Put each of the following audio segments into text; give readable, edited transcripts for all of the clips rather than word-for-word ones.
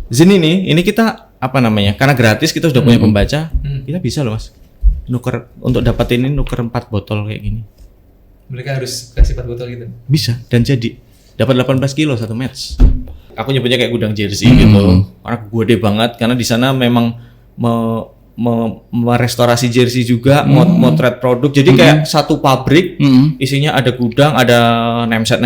Zin ini kita apa namanya? Karena gratis kita sudah punya pembaca, kita bisa loh Mas. Nuker untuk dapatin ini nuker 4 botol kayak gini. Mereka harus kasih 4 botol gitu. Bisa dan jadi dapat 18 kilo satu match. Aku nyebutnya kayak gudang jersey gitu. Karena gede banget karena di sana memang merestorasi jersey juga, motret produk. Jadi kayak satu pabrik isinya ada gudang, ada nameset.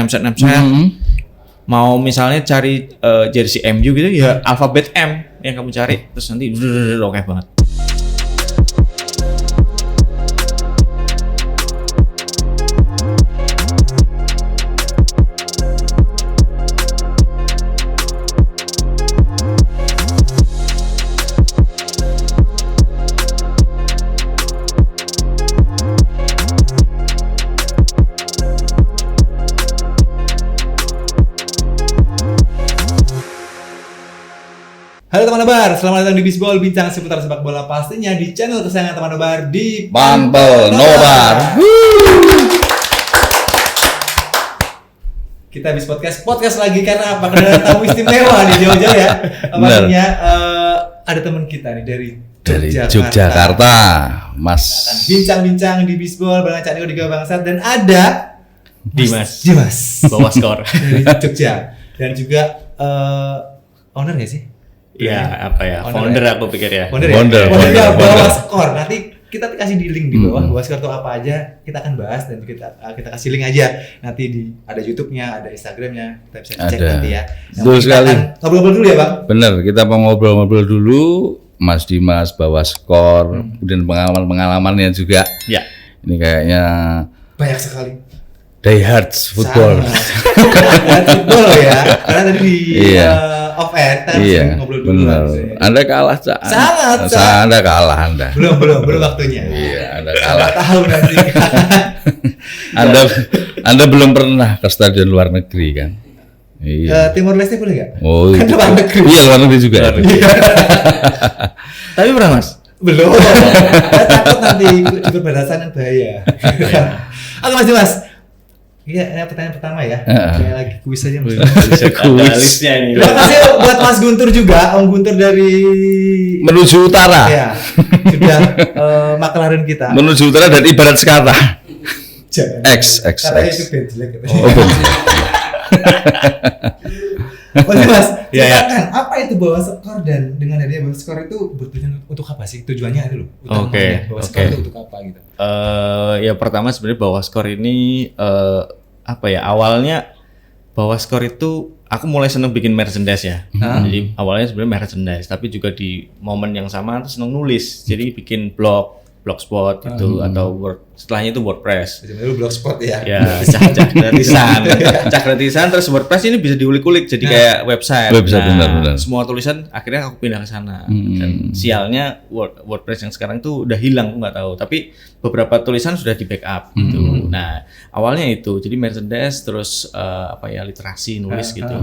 Mau misalnya cari jersey MU gitu ya alfabet M yang kamu cari terus nanti oke banget. Halo teman nobar, selamat datang di Bisbol, bincang seputar sepak bola pastinya di channel kesayangan teman nobar di Bantol Nobar. Kita habis podcast lagi karena apa? Karena ada tamu istimewa nih jauh-jauh ya. Maksudnya ada teman kita nih dari Yogyakarta, Mas. Bincang-bincang di Bisbol bareng Cak Niko di Bangsat dan ada Dimas bawa skor dari Jogja dan juga owner nggak sih? Ya apa ya, founder aku pikir ya. Founder bawa skor. Nanti kita kasih di link di bawah bawa skor itu apa aja. Kita akan bahas dan kita kasih link aja. Nanti ada YouTube-nya, ada Instagram-nya. Kita bisa cek nanti ya. Betul sekali. Ngobrol-ngobrol dulu ya, Bang. Bener, kita mau ngobrol-ngobrol dulu. Mas Dimas bawa skor, kemudian pengalaman-pengalamannya juga. Ya. Ini kayaknya Banyak sekali. Die Hard football. Football ya. Karena tadi di off air kita Iya, ngobrol dulu. benar. Anda kalah, Cak. Sangat. Anda kalah Anda. Belum waktunya. Iya, Anda kalah. Tahu nanti. Anda belum pernah ke stadion luar negeri kan? Iya. Timor Leste boleh nggak? Oh, Kan itu. luar negeri. Iya, luar negeri juga. Tapi pernah Mas? Belum. Saya takut nanti di perbatasan yang bahaya. Oke Mas Dimas. Iya, ini pertanyaan pertama ya. Kayak lagi kuis aja Mas. Listnya ini. Terima kasih buat Mas Guntur juga, Om Guntur dari Menuju utara. ya sudah maklarin kita. Menuju utara dan ibarat sekata. X. Katanya itu band jelek. Oh, betul. Oke Mas, Iya, ya. silakan. Apa itu bawa skor dan dengan adanya bawa skor itu bertujuan untuk apa sih? Tujuannya itu loh. Oke, Bawa skor oke. itu untuk apa gitu? Ya pertama sebenarnya bawa skor ini apa ya, awalnya bawa skor itu aku mulai seneng bikin merchandise ya. Jadi awalnya sebenarnya merchandise, tapi juga di momen yang sama aku seneng nulis. Jadi bikin blogspot gitu atau setelahnya itu WordPress. Jadi lu blogspot ya. Ya, cak gratisan terus WordPress ini bisa diulik-ulik jadi kayak website. Benar. Semua tulisan akhirnya aku pindah ke sana. Dan sialnya WordPress yang sekarang tuh udah hilang, aku nggak tahu. Tapi beberapa tulisan sudah di backup gitu. Nah, awalnya itu jadi merchandise terus apa ya, literasi nulis gitu.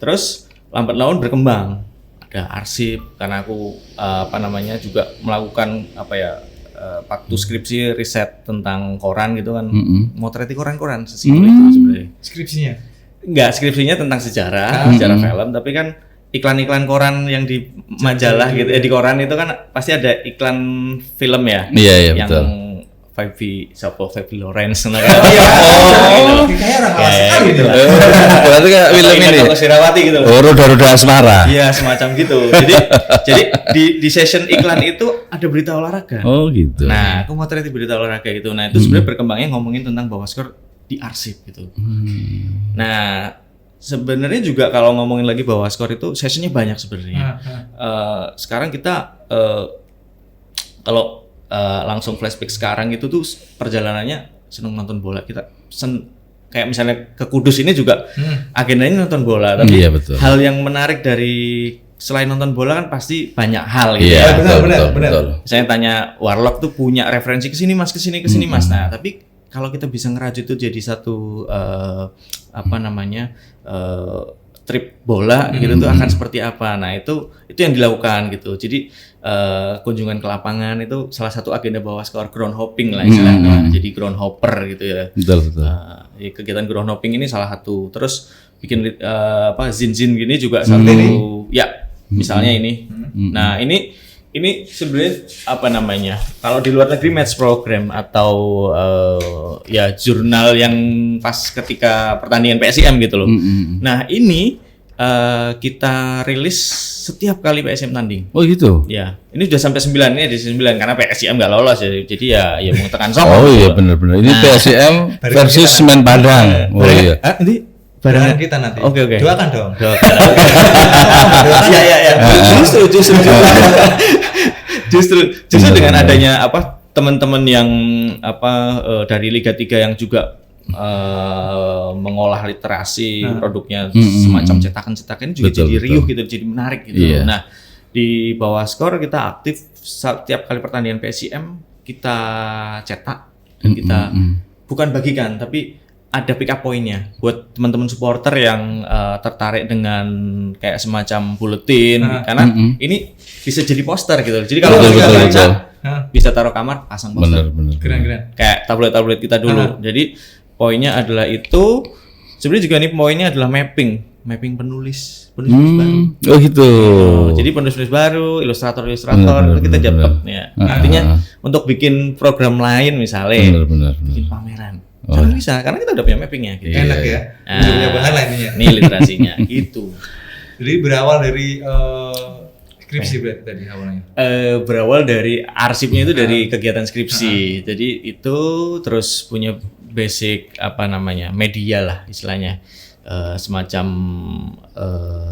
Terus lambat laun berkembang. Ada arsip karena aku apa namanya juga melakukan apa ya, waktu skripsi riset tentang koran gitu kan, motreti koran-koran sesimpel itu sebenarnya. Skripsinya. Enggak, skripsinya tentang sejarah film, tapi kan iklan-iklan koran yang di majalah gitu, di koran itu kan pasti ada iklan film ya. Iya, yang betul. Vivi Lawrence Kayak gitu. orang awas sekali gitu. Berarti kayak film ini. Atau Sirawati gitu. Oh, roda-roda asmara. Iya, semacam gitu. Jadi di session iklan itu ada berita olahraga. Oh, gitu. Nah, aku mau ternyata berita olahraga itu. Nah, itu sebenarnya berkembangnya ngomongin tentang bawa skor di arsip gitu. Nah, sebenarnya juga kalau ngomongin lagi bawa skor itu sessionnya banyak sebenarnya. Sekarang kita kalau langsung flashback sekarang itu tuh perjalanannya seneng nonton bola. Kita kayak misalnya ke Kudus ini juga agendanya nonton bola, tapi Iya, betul. hal yang menarik dari selain nonton bola kan pasti banyak hal gitu. Iya, benar. betul. Saya tanya Warlock tuh punya referensi ke sini Mas, ke sini Mas. Nah, tapi kalau kita bisa ngerajut itu jadi satu apa namanya, trip bola gitu tuh akan seperti apa. Nah, itu yang dilakukan gitu. Jadi kunjungan ke lapangan itu salah satu agenda bawa skor, ground hopping lah istilahnya. Jadi ground hopper gitu ya. Betul. Kegiatan ground hopping ini salah satu. Terus bikin apa zin gini juga satu. Ya, Misalnya ini. Nah, ini sebenarnya apa namanya? Kalau di luar negeri match program atau ya jurnal yang pas ketika pertandingan PSIM gitu loh. Nah, ini kita rilis setiap kali PSIM tanding. Oh gitu. Ya, ini sudah sampai 9, ini ada 9 karena PSIM nggak lolos ya. Jadi ya mengutakkan Song. Oh iya benar-benar. Ini PSIM versus Semen Padang. Oh iya. Ini barengan kita nanti. Oke. Doakan dong. Iya. Justru dengan adanya teman-teman yang dari Liga 3 yang juga mengolah literasi produknya semacam cetakan-cetakan juga jadi riuh gitu, jadi menarik gitu. Nah, di bawah skor kita aktif setiap kali pertandingan PSIM kita cetak dan kita bukan bagikan tapi ada pick up poinnya buat teman-teman supporter yang tertarik dengan kayak semacam buletin karena ini bisa jadi poster gitu. Jadi kalau kita baca bisa taruh kamar, pasang poster. Bener. Keren. Kayak tablet-tablet kita dulu. Jadi poinnya adalah itu. Sebenarnya juga nih poinnya adalah mapping penulis baru. Oh gitu. Jadi penulis baru, ilustrator itu kita dapat ya. Artinya untuk bikin program lain misalnya, bikin pameran. Kan bisa, karena kita udah punya mappingnya. Gitu. Enak ya. Udah punya bahan lah ininya. Nih literasinya gitu. Jadi berawal dari skripsi berarti tadi awalnya. Berawal dari arsipnya itu dari kegiatan skripsi. Jadi itu terus punya basic media lah istilahnya. Semacam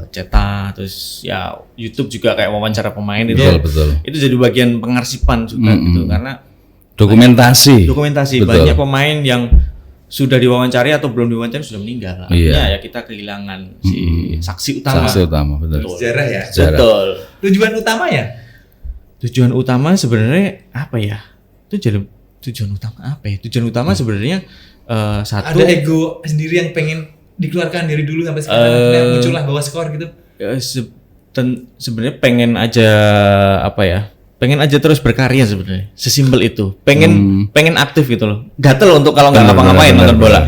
cetak, terus ya YouTube juga kayak wawancara pemain betul. Itu jadi bagian pengarsipan juga gitu karena dokumentasi betul. Banyak pemain yang sudah diwawancari atau belum diwawancari sudah meninggal. Artinya ya kita kehilangan si saksi utama. Betul. Sejarah ya. Betul. Tujuan utamanya? Tujuan utama sebenarnya apa ya? Tujuan utama sebenarnya satu. Ada ego sendiri yang pengen dikeluarkan dari dulu sampai sekarang muncullah bawah skor gitu. Sebenarnya pengen aja terus berkarya sebenarnya. Sesimpel itu. Pengen aktif gitu loh. Gatel untuk kalau nggak ngapa-ngapain nonton bola.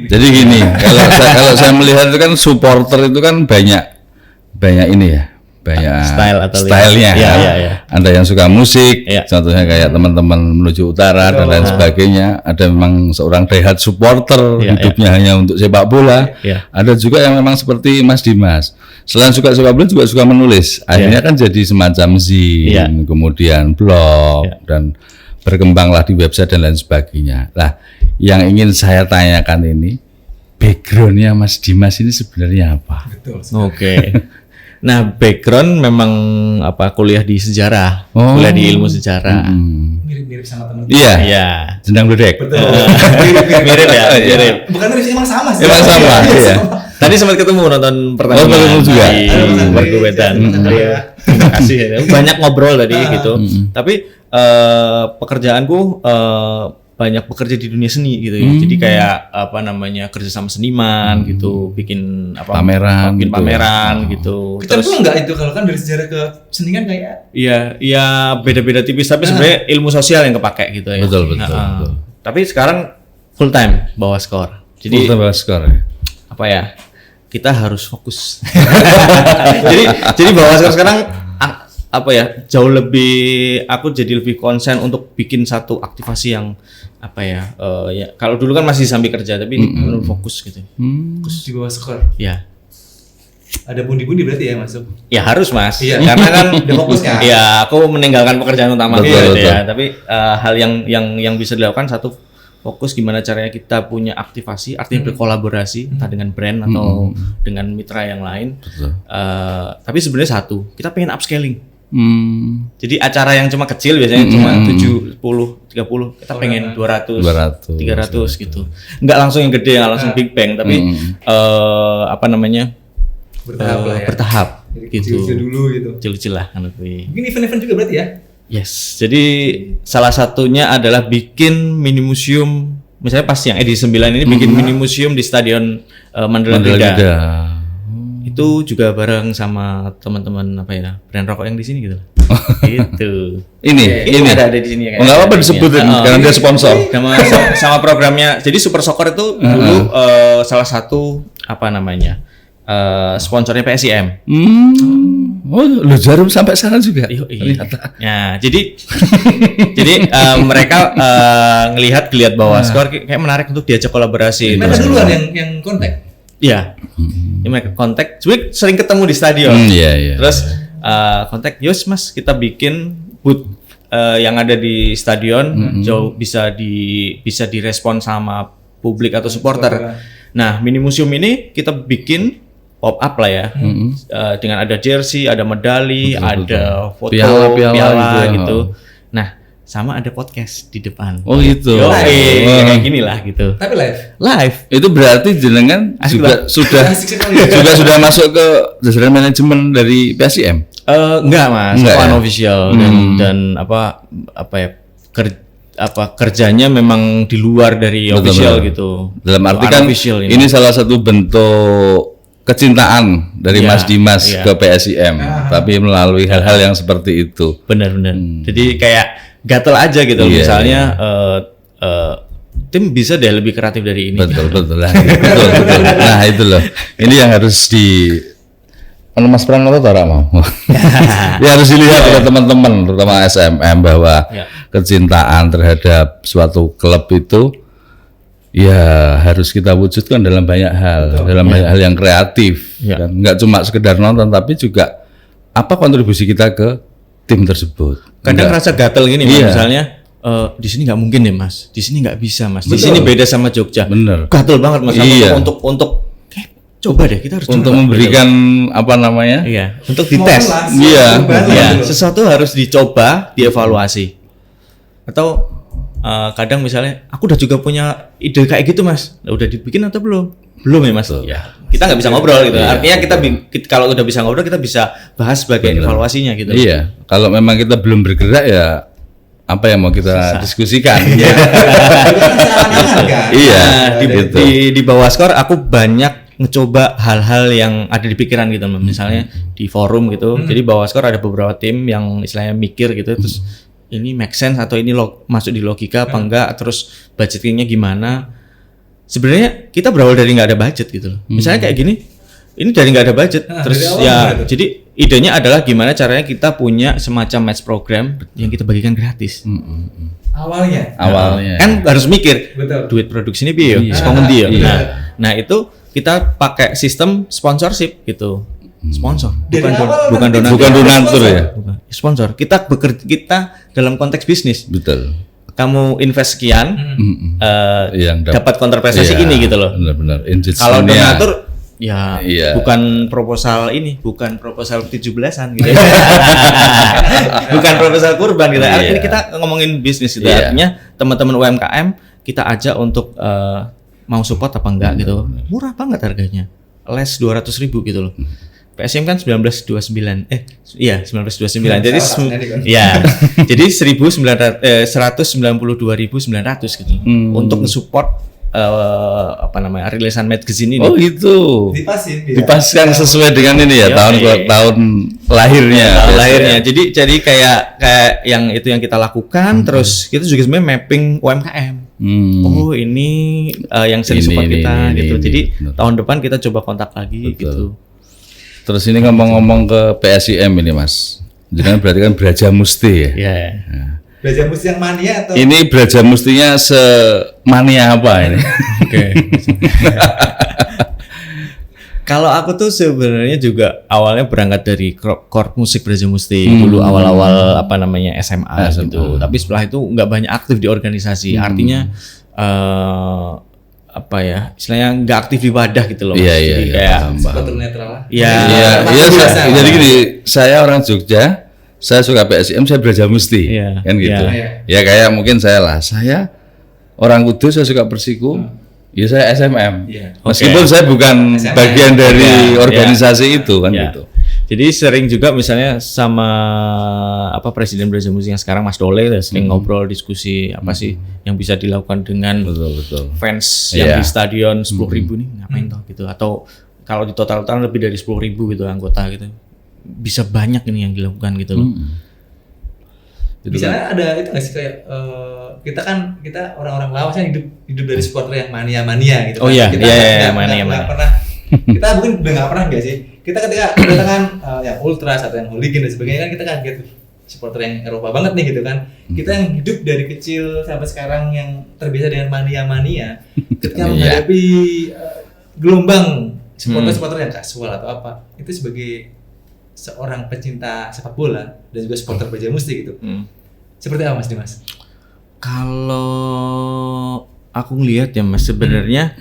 Jadi gini, kalau saya melihat itu kan supporter itu kan banyak ini ya. Banyak stylenya. Ya. Ada yang suka musik, contohnya kayak teman-teman menuju utara dan lain sebagainya. Ada memang seorang diehard supporter, hidupnya hanya untuk sepak bola. Ada juga yang memang seperti Mas Dimas. Selain suka sepak bola juga suka menulis. Akhirnya kan jadi semacam zine, kemudian blog dan berkembanglah di website dan lain sebagainya. Nah, yang ingin saya tanyakan ini, backgroundnya Mas Dimas ini sebenarnya apa? Betul. Oke. Nah, background memang kuliah di sejarah, kuliah di ilmu sejarah. Mirip-mirip sama teman. Iya. Jendang Bledek. Betul. Mirip ya. Bukan mirip, emang sama sih. Emang sama. Iya. Tadi sempat ketemu nonton pertandingan juga. Margo Wedan. Terima kasih. Banyak ngobrol tadi gitu. Tapi pekerjaanku banyak bekerja di dunia seni gitu ya. Jadi kayak kerja sama seniman gitu, bikin pameran gitu. Kita tuh enggak itu kalau kan dari sejarah ke seni kan kayak Iya, beda-beda tipis tapi sebenarnya ilmu sosial yang kepake gitu ya. Betul. Tapi sekarang full time bawa skor. Jadi full time bawa skor ya. Kita harus fokus. jadi bawa skor sekarang jauh lebih aku jadi lebih konsen untuk bikin satu aktivasi yang kalau dulu kan masih sambil kerja tapi ini benar fokus gitu. Fokus di bawah skor. Ya. Ada bundi-bundi berarti ya masuk? Ya harus Mas. Iya. Karena kan udah fokus kan. Ya, aku meninggalkan pekerjaan utama betul. ya. Tapi hal yang bisa dilakukan satu fokus gimana caranya kita punya aktivasi, artinya berkolaborasi entah dengan brand atau dengan mitra yang lain. Tapi sebenarnya satu, kita pengen upscaling. Jadi acara yang cuma kecil biasanya cuma 70, 30, kita pengen 200, 300 gitu. Enggak langsung yang gede, enggak langsung big bang, tapi bertahap lah ya. Bertahap gitu. Kecil-kecil dulu gitu. Kecil-kecil lah kan lebih. Mungkin event-event juga berarti ya? Yes. Jadi salah satunya adalah bikin mini museum. Misalnya pas yang edisi 9 ini bikin mini museum di Stadion Mandala Krida. Itu juga bareng sama teman-teman brand rokok yang di sini gitu. Gitu. Ini ada di sini ya. Enggak apa-apa disebutin karena dia sponsor. Sama programnya. Jadi Super Soccer itu dulu salah satu sponsornya PSIM. Oh, lu Jarum sampai sana juga. Iya. Ya, jadi mereka ngelihat Bawaskor kayak menarik untuk diajak kolaborasi. Mereka duluan yang kontak. Iya. Ini mereka kontak. Sebenarnya sering ketemu di stadion. Iya. Terus kontak, "Yos Mas, kita bikin booth yang ada di stadion jauh bisa direspon sama publik atau supporter. Nah, mini museum ini kita bikin pop up lah ya, dengan ada jersey, ada medali, ada foto, piala gitu. Nah, sama ada podcast di depan. Oh gitu. Kayak gini lah gitu. Tapi live. Itu berarti jenengan juga sudah masuk ke jajaran manajemen dari PSIM? Enggak Mas, unofficial dan apa ya kerjanya memang di luar dari official gitu. Dalam arti kan ini salah satu bentuk kecintaan dari Mas Dimas ke PSIM, tapi melalui hal-hal yang seperti itu. Benar. Jadi kayak gatel aja gitu. Misalnya tim bisa deh lebih kreatif dari ini. Betul. Nah itu loh. Ini yang harus Mas Pranoto mau. Ya harus dilihat oleh teman-teman, terutama SMM bahwa kecintaan terhadap suatu klub itu ya harus kita wujudkan dalam banyak hal, banyak hal yang kreatif, dan nggak cuma sekedar nonton, tapi juga apa kontribusi kita ke tim tersebut. Kadang rasa gatel gini, misalnya di sini nggak mungkin deh Mas, di sini nggak bisa Mas, di sini beda sama Jogja. Bener. Gatel banget Mas, untuk coba deh kita harus untuk memberikan apa namanya? Iya, untuk dites. Iya, sesuatu harus dicoba, dievaluasi. Atau kadang misalnya aku udah juga punya ide kayak gitu Mas, udah dibikin atau belum ya Mas? Ya kita nggak bisa ngobrol gitu. Artinya kita kalau udah bisa ngobrol kita bisa bahas sebagai evaluasinya gitu. Iya, kalau memang kita belum bergerak ya apa yang mau kita diskusikan? Iya, di Bawaskor aku banyak ngecoba hal-hal yang ada di pikiran gitu, misalnya di forum gitu. Jadi Bawaskor ada beberapa tim yang istilahnya mikir gitu, terus ini make sense atau ini masuk di logika apa enggak, terus budgetingnya gimana. Sebenarnya kita berawal dari nggak ada budget gitu loh. Misalnya kayak gini, ini dari nggak ada budget, terus jadi idenya adalah gimana caranya kita punya semacam match program yang kita bagikan gratis. Awalnya kan harus mikir duit produksi ini biaya, nah itu kita pakai sistem sponsorship gitu. Sponsor bukan donatur ya, sponsor. Kita dalam konteks bisnis. Betul. Kamu invest sekian, dapat kontrapretasi ini gitu loh. Benar. Kalau donatur bukan proposal 17-an gitu. Bukan proposal kurban gitu. Artinya kita ngomongin bisnis gitu. Artinya teman-teman UMKM kita ajak untuk mau support apa enggak gitu. Murah banget harganya. Les 200.000 gitu loh. PSIM kan 1929. 1929. Jadi jadi 192.900 gitu. Untuk nge-support rilisan magazine ini. Oh gitu. Dipaskan sesuai dengan ini ya, tahun lahirnya. Jadi kayak yang itu yang kita lakukan, terus kita juga sebenarnya mapping UMKM. Oh ini yang sering support kita gitu. Jadi tahun depan kita coba kontak lagi gitu. Terus ini ngomong-ngomong ke PSIM ini Mas, jangan berarti kan Brajamusti ya? Iya. Brajamusti yang mania atau? Ini Brajamustinya semania apa ini? Oke. Kalau aku tuh sebenarnya juga awalnya berangkat dari core musik Brajamusti dulu awal-awal SMA gitu. Tapi setelah itu nggak banyak aktif di organisasi. Artinya istilahnya nggak aktif ibadah gitu loh. Iya. Kayak seperti netral. Iya. Jadi gini, saya orang Jogja, saya suka PSIM, saya Brajamusti, kan gitu. Ya kayak mungkin saya orang Kudus, saya suka Persiku, ya saya SMM. Meskipun saya bukan bagian dari organisasi itu kan gitu. Jadi sering juga misalnya sama Presiden Brajamusti yang sekarang Mas Dole sering ngobrol diskusi apa sih yang bisa dilakukan dengan fans yang di stadion 10.000 nih ngapain toh gitu, atau kalau di total lebih dari 10.000 gitu anggota gitu, bisa banyak ini yang dilakukan gitu loh. Misalnya ada itu nggak sih kayak kita orang-orang Lawas kan hidup dari supporter yang mania gitu. Oh iya, mania. Nggak pernah Kita mungkin udah nggak pernah nggak sih? Kita ketika kedatangan yang ultras atau yang hooligan dan sebagainya kan kita kaget, supporter yang Eropa banget nih gitu kan. Kita yang hidup dari kecil sampai sekarang yang terbiasa dengan mania-mania, ketika menghadapi gelombang supporter yang kasual atau apa, itu sebagai seorang pecinta sepak bola dan juga supporter Baja Musti gitu. Seperti apa Mas Dimas? Kalau aku ngelihat ya Mas, sebenarnya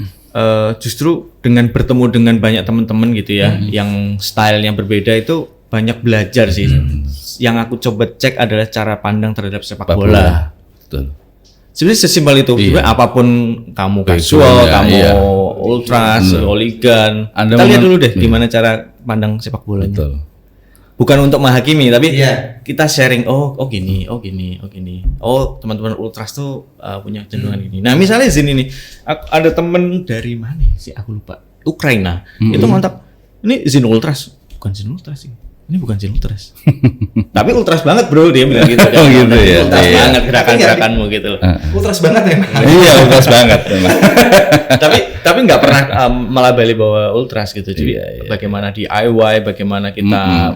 justru dengan bertemu dengan banyak teman-teman gitu ya, yang stylenya berbeda itu banyak belajar sih. Yang aku coba cek adalah cara pandang terhadap sepak bola. Betul. Sebenarnya sesimpel itu. Sebenarnya apapun kamu casual, kamu ultras, hooligan, kita lihat dulu deh gimana cara pandang sepak bolanya. Betul. Bukan untuk menghakimi, tapi kita sharing. Oh gini. Oh teman-teman ultras tuh punya cenderungan gini. Nah misalnya di sini nih, ada temen dari mana sih? Aku lupa. Ukraina. Itu mantap. Ini Zin Ultras, bukan Zin Ultras sih. Ini bukan Zin Ultras. Tapi ultras banget bro, dia bilang gitu. Oh gitu ya. Ultras banget gerakan-gerakanmu gitu. Ultras banget ya. Iya ultras banget memang. tapi nggak pernah melabeli bahwa ultras gitu. Jadi bagaimana DIY, bagaimana kita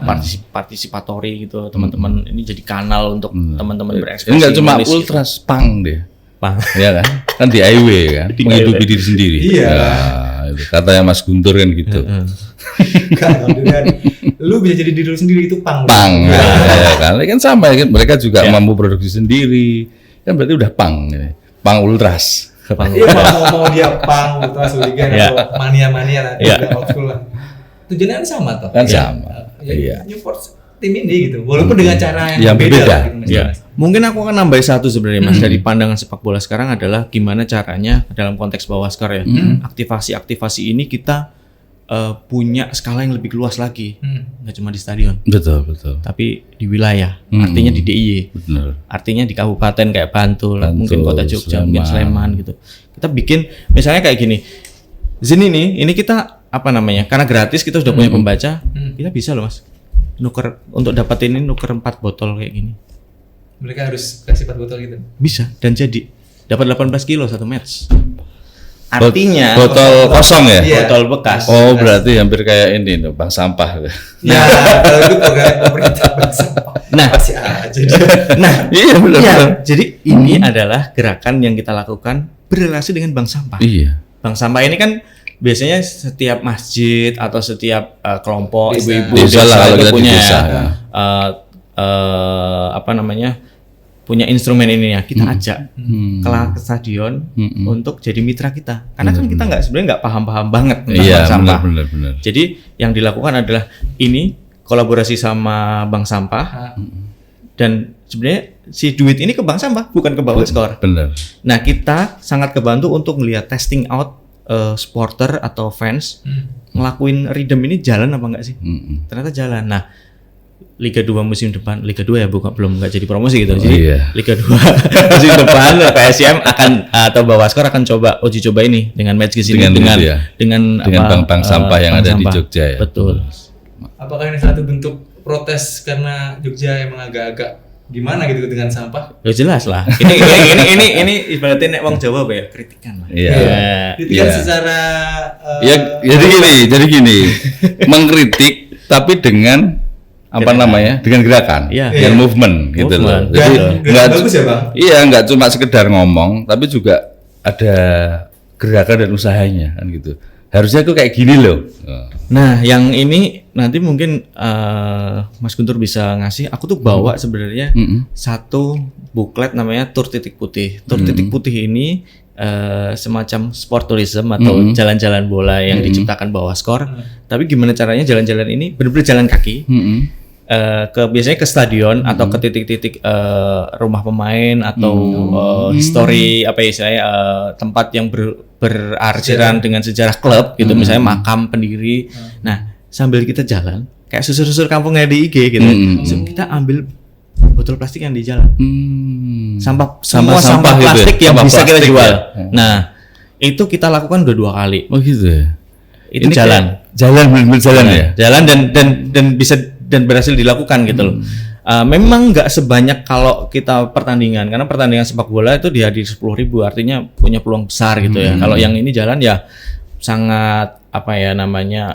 partisipatori gitu, teman-teman ini jadi kanal untuk teman-teman berekspresi. Ini nggak cuma ultras, pang deh. Pang. Iya kan? Kan DIY kan, menghidupi diri sendiri. Iya. Itu katanya Mas Guntur kan gitu. Lu bisa jadi diri lu sendiri itu pang. Pang, ya kan? Kan sama kan, mereka juga mampu produksi sendiri. Kan berarti udah pang, ini. Pang ultras. Iya, mau dia pang, ultras, hooligan atau mania-mania lah, old school lah. Tujuannya kan sama toh. Kan sama. Iya. Support tim ini gitu, walaupun dengan cara yang berbeda. Gitu, Mungkin aku akan nambah satu sebenarnya Mas, dari pandangan sepak bola sekarang adalah gimana caranya dalam konteks Bawaskor ya, aktivasi ini kita punya skala yang lebih luas lagi, nggak cuma di stadion, betul, tapi di wilayah, artinya di DIY, artinya di kabupaten kayak Bantul, mungkin Kota Jogja, mungkin Sleman gitu. Kita bikin misalnya kayak gini, sini nih, ini kita apa namanya? Karena gratis kita sudah punya pembaca, kita bisa loh Mas, nuker untuk dapetin ini nuker 4 botol kayak gini. Mereka harus kasih 4 botol gitu. Bisa dan jadi dapat 18 kilo satu match. Artinya botol kosong ya? Botol bekas. Oh, berarti hampir kayak ini bank sampah. Nah, kalau itu program pemerintah bank sampah. Nah, masih aja. Nah, iya benar. Iya, jadi ini adalah gerakan yang kita lakukan berrelasi dengan bank sampah. Iya. Bank sampah ini kan biasanya setiap masjid atau setiap kelompok ibu-ibu desa lah itu punya apa namanya? Punya instrumen ini ya, kita ajak ke stadion untuk jadi mitra kita. Karena kan kita sebenarnya nggak paham-paham banget tentang bank sampah. Benar. Jadi yang dilakukan adalah ini kolaborasi sama bank sampah dan sebenarnya si duit ini ke bank sampah bukan ke Bawaskor. Benar. Nah kita sangat kebantu untuk melihat testing out supporter atau fans ngelakuin rhythm ini jalan apa enggak sih? Ternyata jalan. Nah Liga 2 musim depan, Liga 2 ya belum nggak jadi promosi gitu. Jadi Liga 2 musim depan PSM akan atau Bawaskor akan uji coba ini dengan match di sini dengan bank sampah yang ada di Jogja ya. Betul. Apakah ini satu bentuk protes karena Jogja emang agak-agak gimana gitu dengan sampah? Ya jelas lah. Ini ibaratnya nek wong Jawa ya kritikan lah. Kritikan secara jadi gini. Mengkritik tapi dengan namanya? Dengan gerakan, dengan movement gitu loh. Jadi nggak bagus ya Bang? Iya, nggak cuma sekedar ngomong, tapi juga ada gerakan dan usahanya kan gitu. Harusnya tuh kayak gini loh. Nah, yang ini nanti mungkin Mas Guntur bisa ngasih. Aku tuh bawa sebenarnya satu buklet namanya Tur Titik Putih. Tur Titik Putih ini semacam sport tourism atau jalan-jalan bola yang diciptakan Bawaskor. Tapi gimana caranya jalan-jalan ini benar-benar jalan kaki. Biasanya ke stadion atau ke titik-titik rumah pemain atau histori tempat yang berarsiran dengan sejarah klub gitu, misalnya makam pendiri. Nah sambil kita jalan kayak susur-susur kampungnya di IG gitu, kita ambil botol plastik yang di jalan, sampah plastik gitu, yang bisa kita jual. Nah itu kita lakukan udah 2 kali. Oh gitu ya. Itu ini jalan ya. Jalan dan bisa dan berhasil dilakukan gitu loh. Memang nggak sebanyak kalau kita pertandingan, karena pertandingan sepak bola itu dihadiri 10.000, artinya punya peluang besar gitu ya. Kalau yang ini jalan ya sangat apa ya namanya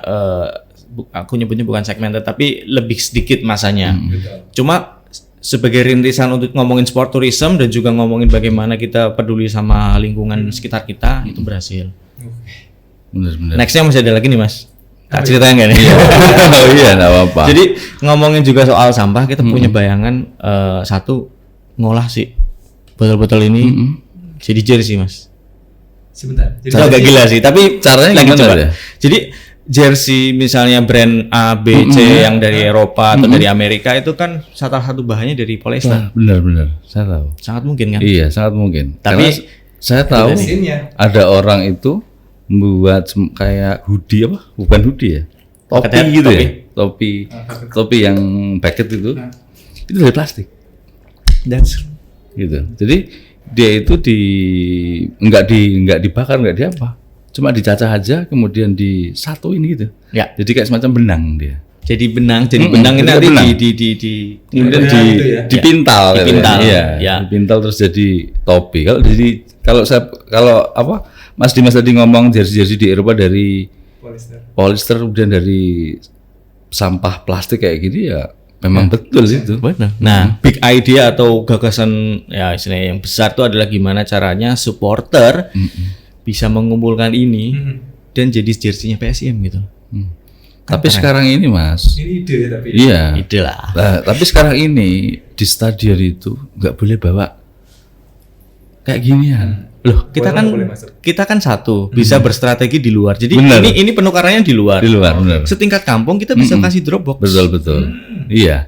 aku nyebutnya bukan segmented tapi lebih sedikit masanya. Cuma sebagai rintisan untuk ngomongin sport tourism dan juga ngomongin bagaimana kita peduli sama lingkungan sekitar kita itu berhasil. Benar-benar. Nextnya masih ada lagi nih Mas. Tak ceritain nggak nih? Oh iya, nggak apa-apa. Jadi ngomongin juga soal sampah, kita punya bayangan satu ngolah sih botol-botol ini jadi jersey Mas. Sebentar. Itu agak gila sih, tapi caranya lagi gimana coba. ya? Jadi jersey misalnya brand A, B, C yang dari Eropa atau dari Amerika itu kan salah satu bahannya dari polyester. Benar-benar, saya tahu. Sangat mungkin kan? Iya, sangat mungkin. Tapi karena saya tahu ada orang itu membuat kayak hoodie apa? Bukan hoodie ya? Topi gitu ya? Topi yang bucket itu dari plastik. That's Gitu. Jadi dia itu enggak dibakar, enggak diapa. Cuma dicacah aja kemudian disatuin gitu. Ya. Jadi kayak semacam benang dia. Jadi benang ini nanti kemudian dipintal. Dipintal. Iya, dipintal terus jadi topi. Kalau Mas Dimas tadi ngomong jersey di Eropa dari polyester kemudian dari sampah plastik kayak gini ya memang betul itu. Benar. Nah, big idea atau gagasan ya istilahnya yang besar itu adalah gimana caranya supporter bisa mengumpulkan ini dan jadi jersey-nya PSIM gitu. Tapi sekarang ini Mas, ini ide tapi iya, ide lah. Nah, tapi sekarang ini di stadion itu nggak boleh bawa kayak ginian. Loh, kita kan satu bisa berstrategi di luar. Jadi bener. ini penukarannya di luar. Di luar, benar. Setingkat kampung kita bisa kasih drop box. Betul. Iya.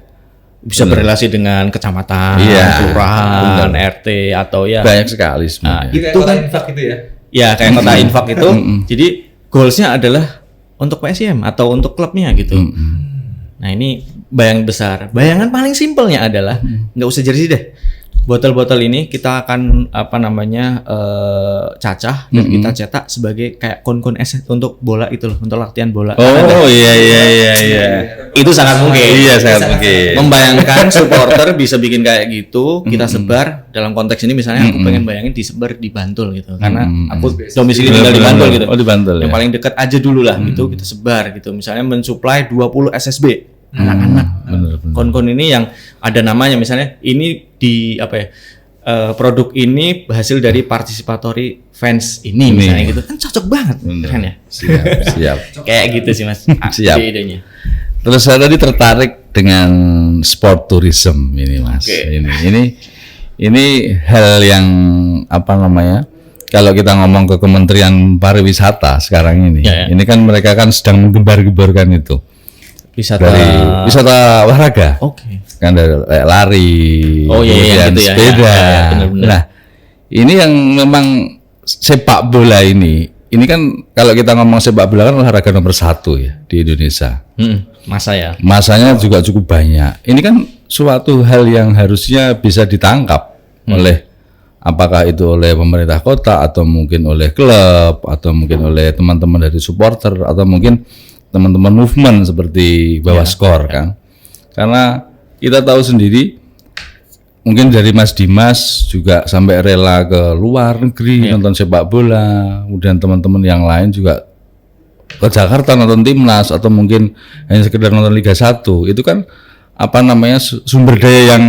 Bisa berrelasi dengan kecamatan, kelurahan, RT atau ya banyak sekali sebenarnya. Itu kan infak gitu ya. Ya, kayak kota infak itu. Jadi goalsnya adalah untuk PSIM atau untuk klubnya gitu. Nah, ini bayangan besar. Bayangan paling simpelnya adalah nggak usah jersey deh. Botol-botol ini kita akan cacah dan kita cetak sebagai kayak kon-kon es untuk bola itu loh, untuk latihan bola. Oh iya. Itu sangat mungkin. Iya, sangat mungkin. Membayangkan supporter bisa bikin kayak gitu, kita sebar dalam konteks ini misalnya aku pengen bayangin disebar di Bantul gitu. Karena aku domisili tinggal di Bantul gitu. Oh, di Bantul. Yang paling dekat aja dulu lah gitu, kita sebar gitu. Misalnya mensuplai 20 SSB. Anak-anak kon-kon ini yang ada namanya misalnya ini di produk ini hasil dari participatory fans ini misalnya gitu kan cocok banget kan ya. Siap. Kayak gitu sih Mas. Siap. Idenya. Terus saya tadi tertarik dengan sport tourism ini Mas. Ini hal yang kalau kita ngomong ke Kementerian Pariwisata sekarang ini, ini kan mereka kan sedang menggembar-gemborkan itu. Wisata olahraga. Kan dari lari, kemudian gitu sepeda. Bener-bener. Nah, ini yang memang sepak bola ini kan kalau kita ngomong sepak bola kan olahraga nomor 1 ya di Indonesia. Masanya juga cukup banyak. Ini kan suatu hal yang harusnya bisa ditangkap oleh apakah itu oleh pemerintah kota atau mungkin oleh klub atau mungkin oleh teman-teman dari supporter atau mungkin teman-teman movement seperti bawah skor kan. Karena kita tahu sendiri mungkin dari Mas Dimas juga sampai rela ke luar negeri nonton sepak bola, kemudian teman-teman yang lain juga ke Jakarta nonton timnas atau mungkin hanya sekedar nonton Liga 1. Itu kan sumber daya yang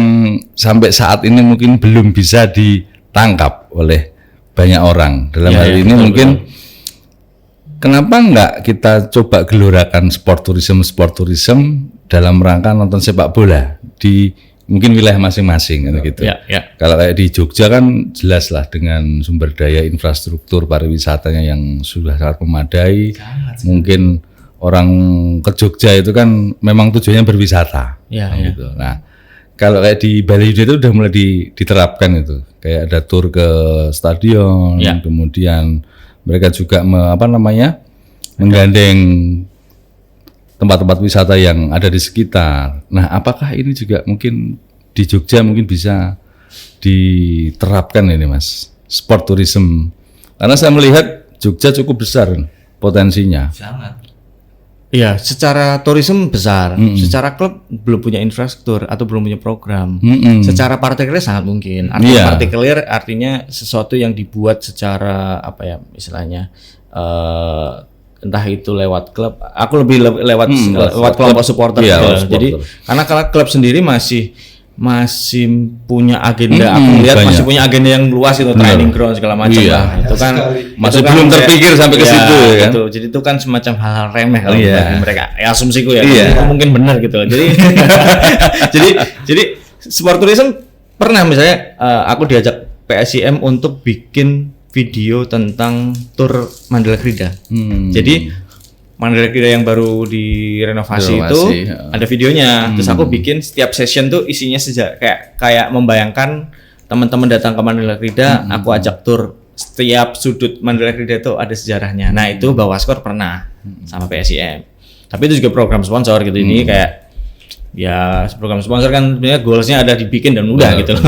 sampai saat ini mungkin belum bisa ditangkap oleh banyak orang. Dalam hal ini mungkin kenapa enggak kita coba gelorakan sport tourism dalam rangka nonton sepak bola di mungkin wilayah masing-masing gitu. Kalau kayak di Jogja kan jelas lah dengan sumber daya infrastruktur pariwisatanya yang sudah sangat memadai. Mungkin orang ke Jogja itu kan memang tujuannya berwisata. Gitu. Nah, kalau kayak di Bali itu udah mulai diterapkan itu. Kayak ada tur ke stadion, kemudian mereka juga menggandeng tempat-tempat wisata yang ada di sekitar. Nah, apakah ini juga mungkin di Jogja mungkin bisa diterapkan ini Mas, sport tourism? Karena saya melihat Jogja cukup besar potensinya. Sangat. Iya, secara tourism besar, secara klub belum punya infrastruktur atau belum punya program. Secara partikelir sangat mungkin. Artinya partikelir artinya sesuatu yang dibuat secara istilahnya entah itu lewat klub, aku lebih lewat kelompok supporter iya, gitu. Jadi karena kalau klub sendiri masih punya agenda, aku lihat masih punya agenda yang luas itu, training ground segala macam lah. Itu kan masih belum terpikir sampai ke situ ya. Gitu. Jadi itu kan semacam hal-hal remeh kalau bagi mereka. Ya asumsiku ya, itu mungkin benar gitu. Jadi jadi sport tourism pernah misalnya aku diajak PSIM untuk bikin video tentang tur Mandala Krida. Jadi Mandala Krida yang baru direnovasi itu ada videonya. Terus aku bikin setiap session tuh isinya kayak membayangkan teman-teman datang ke Mandala Krida, aku ajak tur setiap sudut Mandala Krida itu ada sejarahnya. Nah, itu Bawascor pernah sama PSIM. Tapi itu juga program sponsor gitu. Ini kayak ya program sponsor kan sebenarnya goalsnya ada dibikin dan udah gitu loh.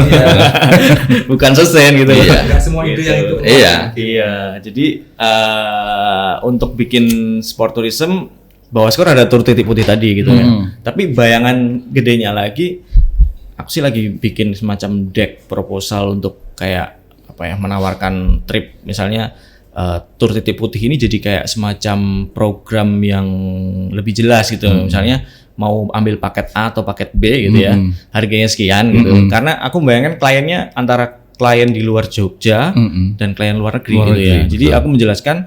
Bukan sustain gitu. Enggak semua itu yang itu. Iya. Jadi untuk bikin sport tourism Bawascor ada tur titik putih tadi gitu kan. Tapi bayangan gedenya lagi, aku sih lagi bikin semacam deck proposal untuk kayak menawarkan trip misalnya tur titik putih ini jadi kayak semacam program yang lebih jelas gitu. Misalnya mau ambil paket A atau paket B gitu ya, harganya sekian gitu. Karena aku bayangkan kliennya antara klien di luar Jogja dan klien luar negeri gitu ya. Jadi aku menjelaskan,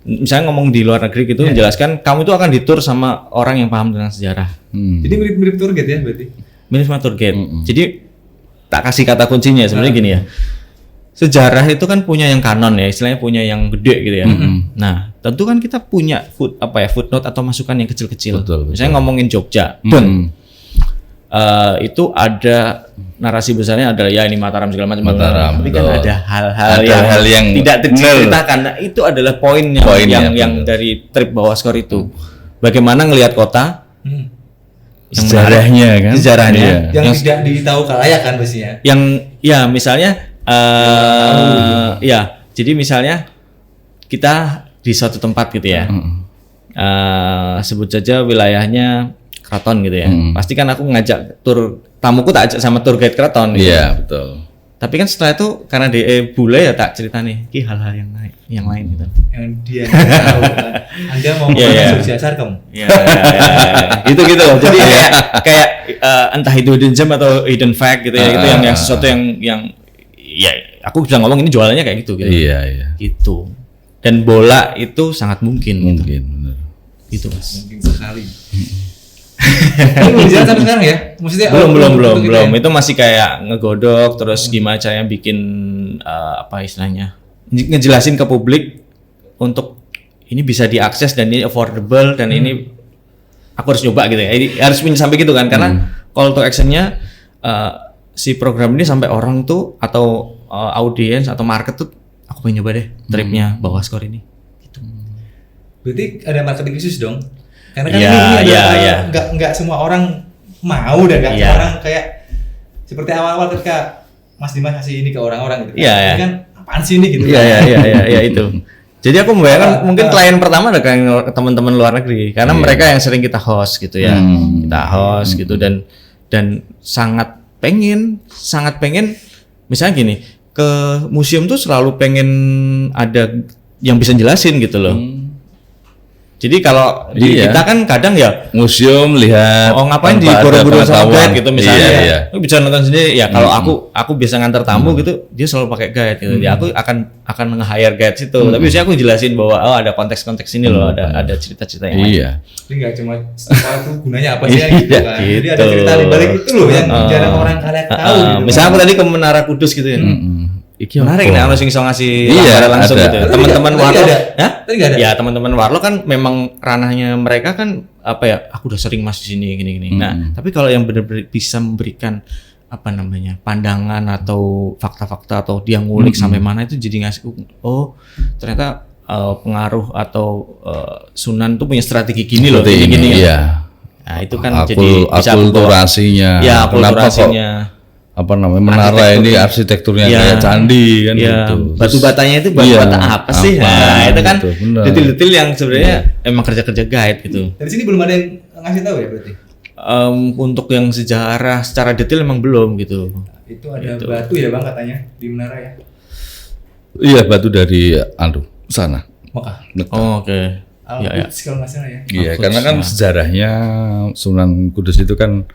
misalnya ngomong di luar negeri gitu, menjelaskan kamu itu akan ditur sama orang yang paham tentang sejarah. Jadi mirip-mirip tour guide ya berarti? Mirip sama tour guide. Jadi tak kasih kata kuncinya sebenarnya gini ya. Sejarah itu kan punya yang kanon ya, istilahnya punya yang gede gitu ya. Nah, tentu kan kita punya footnote atau masukan yang kecil-kecil. Betul. Misalnya ngomongin Jogja, itu ada narasi besarnya adalah ya ini Mataram segala macam. Tapi kan ada hal-hal yang tidak diceritakan. Nah, itu adalah poin yang dari trip Bawascor itu. Bagaimana ngelihat kota, yang sejarahnya kan? Sejarahnya. Yang tidak ditahu kalayak kan pastinya. Yang ya misalnya ya, jadi misalnya kita di suatu tempat gitu ya, sebut saja wilayahnya keraton gitu ya. Pasti kan aku ngajak tamuku tak ajak sama tour guide keraton. Gitu. Iya betul. Tapi kan setelah itu karena dia bule ya tak cerita nih, hal-hal yang lain gitu. Yang dia tahu kan. Anda mau ngomong Jogja Sarkem. Iya. Gitu loh. Jadi kayak entah itu hidden gem atau hidden fact gitu ya. Itu yang sesuatu yang ya aku sudah ngomong ini jualannya kayak gitu. Iya. Gitu. Dan bola itu sangat mungkin. Benar. Gitu Mas. Mungkin sekali. Belum jalan sampai sekarang ya? Maksudnya belum. Itu masih kayak ngegodok terus gimana caranya bikin istilahnya ngejelasin ke publik untuk ini bisa diakses dan ini affordable dan ini aku harus nyoba gitu ya. Ini harus sampai gitu kan karena call to action-nya si program ini sampai orang tuh atau audiens atau market tuh aku pengen nyoba deh tripnya Bawascor ini. Gitu. Berarti ada marketing khusus dong? Karena kan ini nggak semua orang mau dan nggak semua orang kayak seperti awal-awal ketika Mas Dimas kasih ini ke orang-orang gitu. Ini kan apaan sih ini gitu? Iya itu. Jadi aku membayangkan mungkin klien pertama ada klien teman-teman luar negeri karena mereka yang sering kita host gitu ya. Kita host gitu dan sangat pengen misalnya gini, ke museum tuh selalu pengen ada yang bisa jelasin gitu loh. Jadi kalau di kita kan kadang ya museum lihat ngapain di Borobudur sama guide gitu misalnya. Lu bisa nonton sendiri ya. Kalau aku biasa ngantar tamu gitu, dia selalu pakai guide gitu. Ya aku akan nge-hire guide situ. Tapi biasanya aku jelasin bahwa ada konteks-konteks ini loh, ada cerita-cerita yang lain. Jadi enggak cuma itu gunanya apa sih gitu kan. Jadi ada cerita di balik itu loh yang jarang orang kalian tahu gitu. Misalnya aku tadi ke Menara Kudus gitu ya. Menarik nih harus iso ngasih langsung gitu. Teman-teman Warlock ya teman-teman Warlock kan memang ranahnya mereka kan aku udah sering masuk sini gini. Nah, tapi kalau yang benar-benar bisa memberikan pandangan atau fakta-fakta atau dia ngulik sampai mana itu jadi ngasih ternyata pengaruh atau Sunan tuh punya strategi gini loh gini. Iya. Nah, itu kan jadi bisa akulturasinya. Ya, akulturasinya. Menara ini arsitekturnya kayak candi kan gitu. Batu batanya itu bata apa sih? Nah, itu kan detail-detail yang sebenarnya emang kerja-kerja guide gitu. Dari sini belum ada yang ngasih tahu ya berarti? Untuk yang sejarah secara detail emang belum gitu. Itu ada batu ya Bang katanya di menara ya? Iya, batu dari sana. Mekah. Oke. Al-Quds kalau nggak salah ya. Iya, karena kan sejarahnya Sunan Kudus itu kan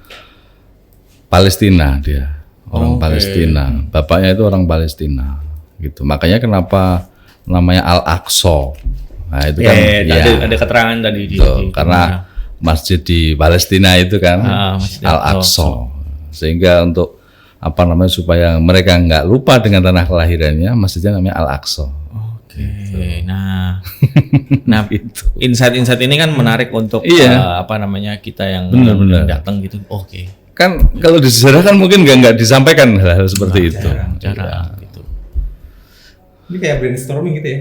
Palestina dia, orang Palestina. Bapaknya itu orang Palestina, gitu. Makanya kenapa namanya Al-Aqsa? Nah itu kan ada keterangan tadi karena masjid di Palestina itu kan Al-Aqsa, sehingga untuk apa namanya supaya mereka nggak lupa dengan tanah kelahirannya, masjidnya namanya Al-Aqsa. Nah itu insight ini kan menarik untuk apa namanya kita yang datang gitu. Kan kalau di sejarah kan mungkin nggak disampaikan hal-hal seperti itu. Jarang gitu. Ini kayak brainstorming gitu ya.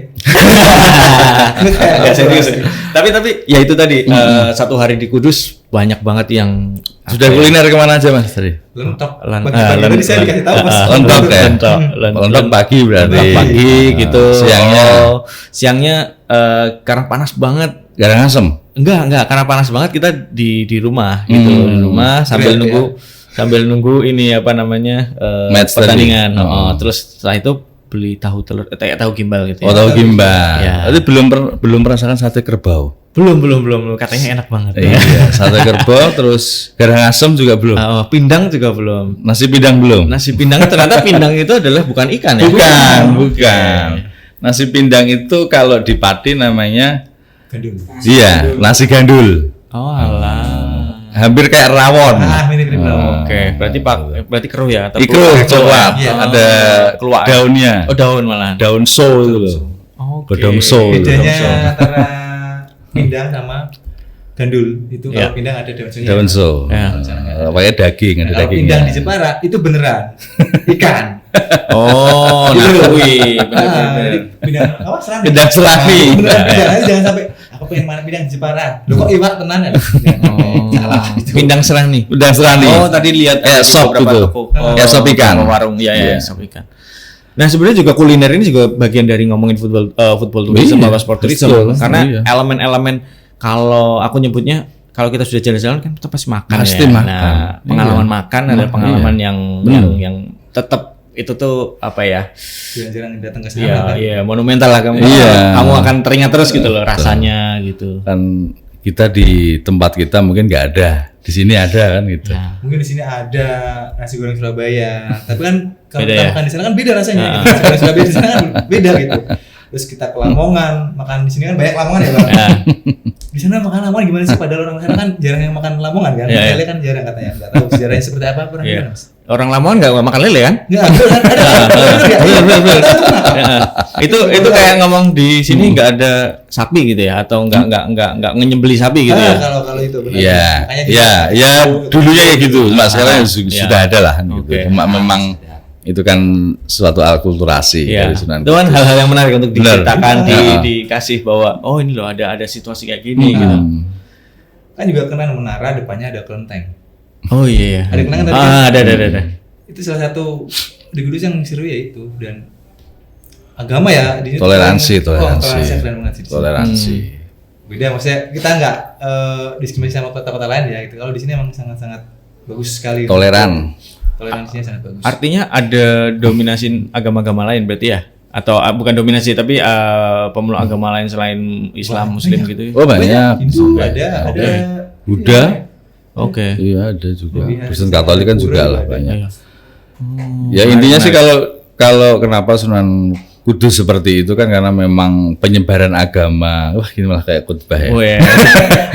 Nggak serius. Tapi ya itu tadi satu hari di Kudus banyak banget yang sudah kuliner kemana aja Mas tadi? Lentok. Tadi saya dikasih tahu Mas. Lentok ya. Lentok pagi berarti. Pagi gitu. Siangnya karena panas banget. Garang asem. Enggak, karena panas banget kita di rumah gitu, di rumah sambil nunggu ini apa namanya pertandingan. Terus setelah itu beli tahu gimbal gitu. Tahu gimbal. Ya. Tapi belum merasakan sate kerbau. Belum. Katanya enak banget. Iya, sate kerbau terus garang asem juga belum. Pindang juga belum. Nasi pindang belum. Nasi pindang ternyata pindang itu adalah bukan ikan ya. Bukan. Nasi pindang itu kalau di Pati namanya gandul. Iya, nasi gandul. Alah. Hampir kayak rawon. Mirip rawon. Berarti keruh ya, tapi coklat. Ada keluar daunnya. Daun malah. Daun so itu loh. Godong so. Bedanya antara pindang sama gandul itu kalau pindang ada daun sonya. Daun so. Pakai daging, ada dagingnya. Pindang di Jepara itu beneran ikan. Nakui. Pindang serani. Pindang jangan sampai aku pengen mana pindang Jepara. Lu kok iwak tenan ya? Salah. Pindang serani. Tadi lihat sop itu. Sop ikan. Warung sop ikan. Nah sebenarnya juga kuliner ini juga bagian dari ngomongin football tourism atau sport tourism karena elemen-elemen kalau aku nyebutnya kalau kita sudah jalan-jalan kan kita pasti makan makan. Nah pengalaman makan adalah pengalaman yang tetap itu tuh apa ya? Jarang datang ke sana. Iya, monumental lah kamu. Kamu akan teringat terus gitu loh rasanya gitu. Kan kita di tempat kita mungkin nggak ada, di sini ada kan gitu. Mungkin di sini ada nasi goreng Surabaya, tapi kan kalau kita makan di sana kan beda rasanya. Gitu. Nasi goreng Surabaya di sana kan beda gitu. Terus kita ke Lamongan, makan di sini kan banyak Lamongan ya Bang. Di sana makan Lamongan gimana sih? Padahal orang sana kan jarang yang makan Lamongan kan. Lele kan jarang katanya. Nggak tahu sejarahnya seperti apa kurang gimana Mas? Orang Lamongan nggak makan lele kan? Nggak. Itu kayak ngomong di sini nggak ada sapi gitu ya? Atau nggak nyembeli sapi gitu ya? Kalau itu benar. Iya, dulunya kayak gitu. Mas sekarang sudah ada lah. Gitu. Memang itu kan suatu akulturasi dari Sunan Kudus. Itu kan hal-hal yang menarik untuk diceritakan, dikasih bahwa ini loh ada situasi kayak gini gitu. Kan juga keren menara depannya ada kelenteng. Oh iya. Ada kenangan tadi. Ada. Itu salah satu di Kudus yang seru ya itu dan agama ya di toleransi. Beda maksudnya kita nggak diskriminasi sama kota-kota lain ya gitu. Kalau di sini emang sangat-sangat bagus sekali. Toleransinya sangat bagus. Artinya ada dominasi agama-agama lain berarti ya? Atau bukan dominasi tapi pemeluk agama lain selain Islam, Muslim gitu? Banyak. Hindu ada Buddha. Iya ada juga. Kristen Katolik kan juga lah banyak. Ya menarik, intinya sih kalau kenapa Sunan Kudus seperti itu kan karena memang penyebaran agama. Wah ini malah kayak khutbah ya.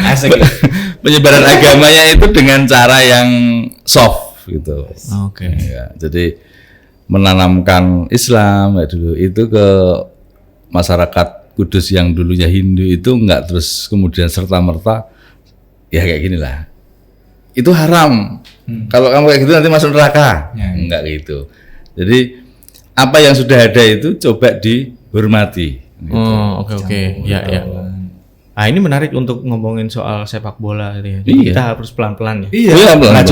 Asik. Penyebaran agamanya itu dengan cara yang soft gitu. Ya, jadi menanamkan Islam kayak dulu itu ke masyarakat Kudus yang dulunya Hindu itu enggak terus kemudian serta-merta ya kayak gini lah. Itu haram. Kalau kamu kayak gitu nanti masuk neraka. Enggak gitu. Jadi apa yang sudah ada itu coba dihormati. Gitu. Oke. Ya. Ini menarik untuk ngomongin soal sepak bola gitu ya. Iya. Kita harus pelan-pelan ya. Iya, pelan-pelan.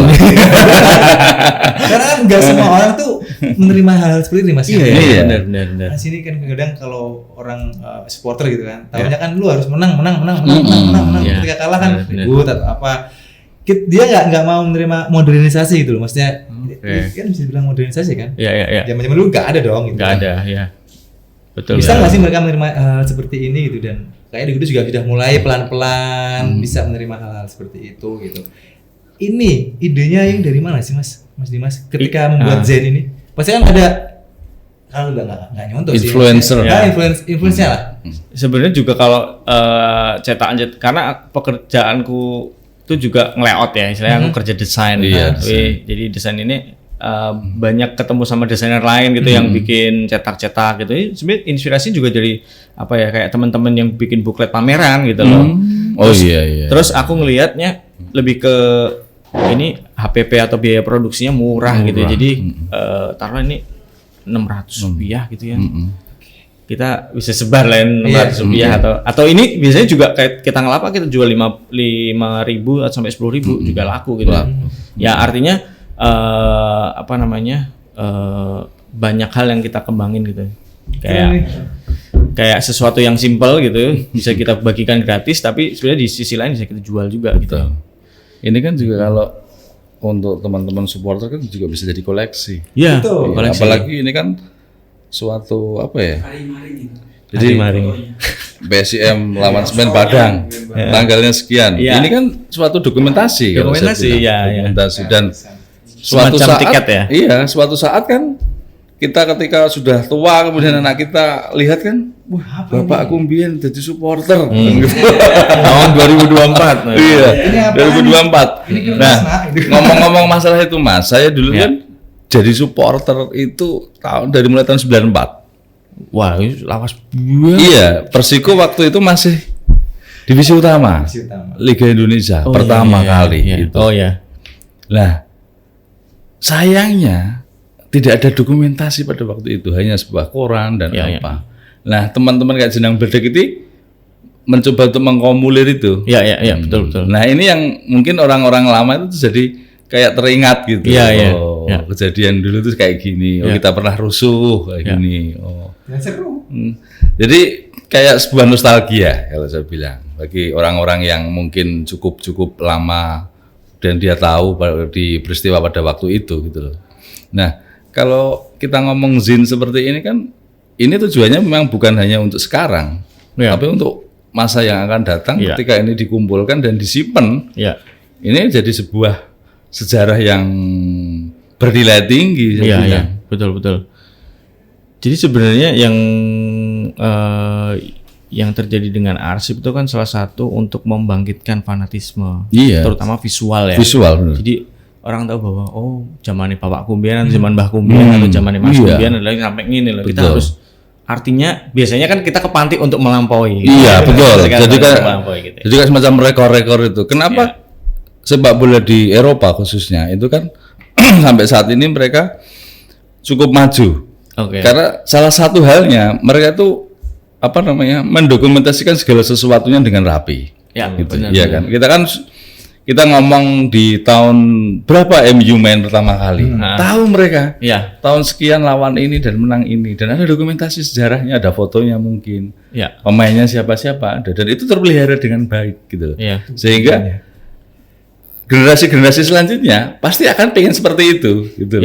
Karena kan nggak semua orang tuh menerima hal seperti ini Mas. Iya. Benar. Di sini kan kadang kalau orang supporter gitu kan, tahunya kan lu harus menang. Ketika kalah kan ribut atau apa. Dia nggak mau menerima modernisasi gitu loh. Maksudnya kan bisa dibilang modernisasi kan? Iya. Zaman dulu nggak ada dong gitu. Nggak ada, ya. Betul. Bisa nggak sih mereka menerima hal seperti ini gitu dan kayaknya di juga sudah mulai pelan-pelan bisa menerima hal-hal seperti itu gitu. Ini idenya yang dari mana sih Mas Dimas ketika membuat Zen ini? Pasti kan ada kalau nggak nyontoh sih. Influencer. Influencer lah. Sebenarnya juga kalau cetakan karena pekerjaanku itu juga nge-layout ya, istilahnya aku kerja desain. Jadi desain ini banyak ketemu sama desainer lain gitu yang bikin cetak-cetak gitu. Sebenarnya inspirasi juga dari apa ya, kayak teman-teman yang bikin buklet pameran gitu loh. Terus aku ngelihatnya lebih ke ini HPP atau biaya produksinya murah gitu. Jadi taruh ini 600 rupiah gitu ya. Kita bisa sebar lain 600 rupiah atau ini biasanya juga kayak kita ngelapa kita jual 5.000 sampai 10.000 juga laku gitu. Ya artinya banyak hal yang kita kembangin gitu. Kayak sesuatu yang simple gitu bisa kita bagikan gratis, tapi sebenarnya di sisi lain bisa kita jual juga gitu. Ini kan juga kalau untuk teman-teman supporter kan juga bisa jadi koleksi. Iya, koleksi. Apalagi ini kan suatu apa ya? Jadi PSIM lawan Semen Padang, tanggalnya sekian. Ini kan suatu dokumentasi. Dokumentasi dan suatu saat tiket ya. Iya, suatu saat kan kita ketika sudah tua kemudian anak kita lihat kan, wah bapakku mbien jadi supporter tahun 2024. Iya, 2024. Nah, ngomong-ngomong masalah itu Mas, saya dulu kan jadi supporter itu dari mulai tahun 94. Wah, itu lawas. Iya, Persiko waktu itu masih divisi utama. Liga Indonesia pertama kali gitu. Nah, sayangnya tidak ada dokumentasi pada waktu itu, hanya sebuah koran dan apa. Nah, teman-teman kayak Jenang Berdek itu mencoba untuk mengkomulir itu. Iya, betul. Nah, ini yang mungkin orang-orang lama itu jadi kayak teringat gitu. Kejadian dulu tuh kayak gini. Kita pernah rusuh kayak gini. Seru. Jadi kayak sebuah nostalgia kalau saya bilang bagi orang-orang yang mungkin cukup lama dan dia tahu di peristiwa pada waktu itu gitu loh. Nah, kalau kita ngomong Zen seperti ini kan, ini tujuannya memang bukan hanya untuk sekarang, tapi untuk masa yang akan datang ketika ini dikumpulkan dan disimpan. Ini jadi sebuah sejarah yang bernilai tinggi. Betul. Jadi sebenarnya yang terjadi dengan arsip itu kan salah satu untuk membangkitkan fanatisme, terutama visual ya. Benar. Jadi orang tahu bahwa zamannya Bapak Kumbian atau zaman Mbah Kumbian atau zamannya Mas Kumbian adalah sampai gini loh. Kita harus artinya biasanya kan kita kepanti untuk melampaui. Iya, betul. Jadi kan semacam rekor-rekor itu. Kenapa sepak bola di Eropa khususnya itu kan sampai saat ini mereka cukup maju. Karena salah satu halnya mereka tuh mendokumentasikan segala sesuatunya dengan rapi. Kan? Kita ngomong di tahun berapa MU main pertama kali. Tahu mereka. Tahun sekian lawan ini dan menang ini, dan ada dokumentasi sejarahnya, ada fotonya mungkin. Pemainnya siapa-siapa ada, dan itu terpelihara dengan baik gitu. Sehingga generasi-generasi selanjutnya pasti akan pengen seperti itu gitu.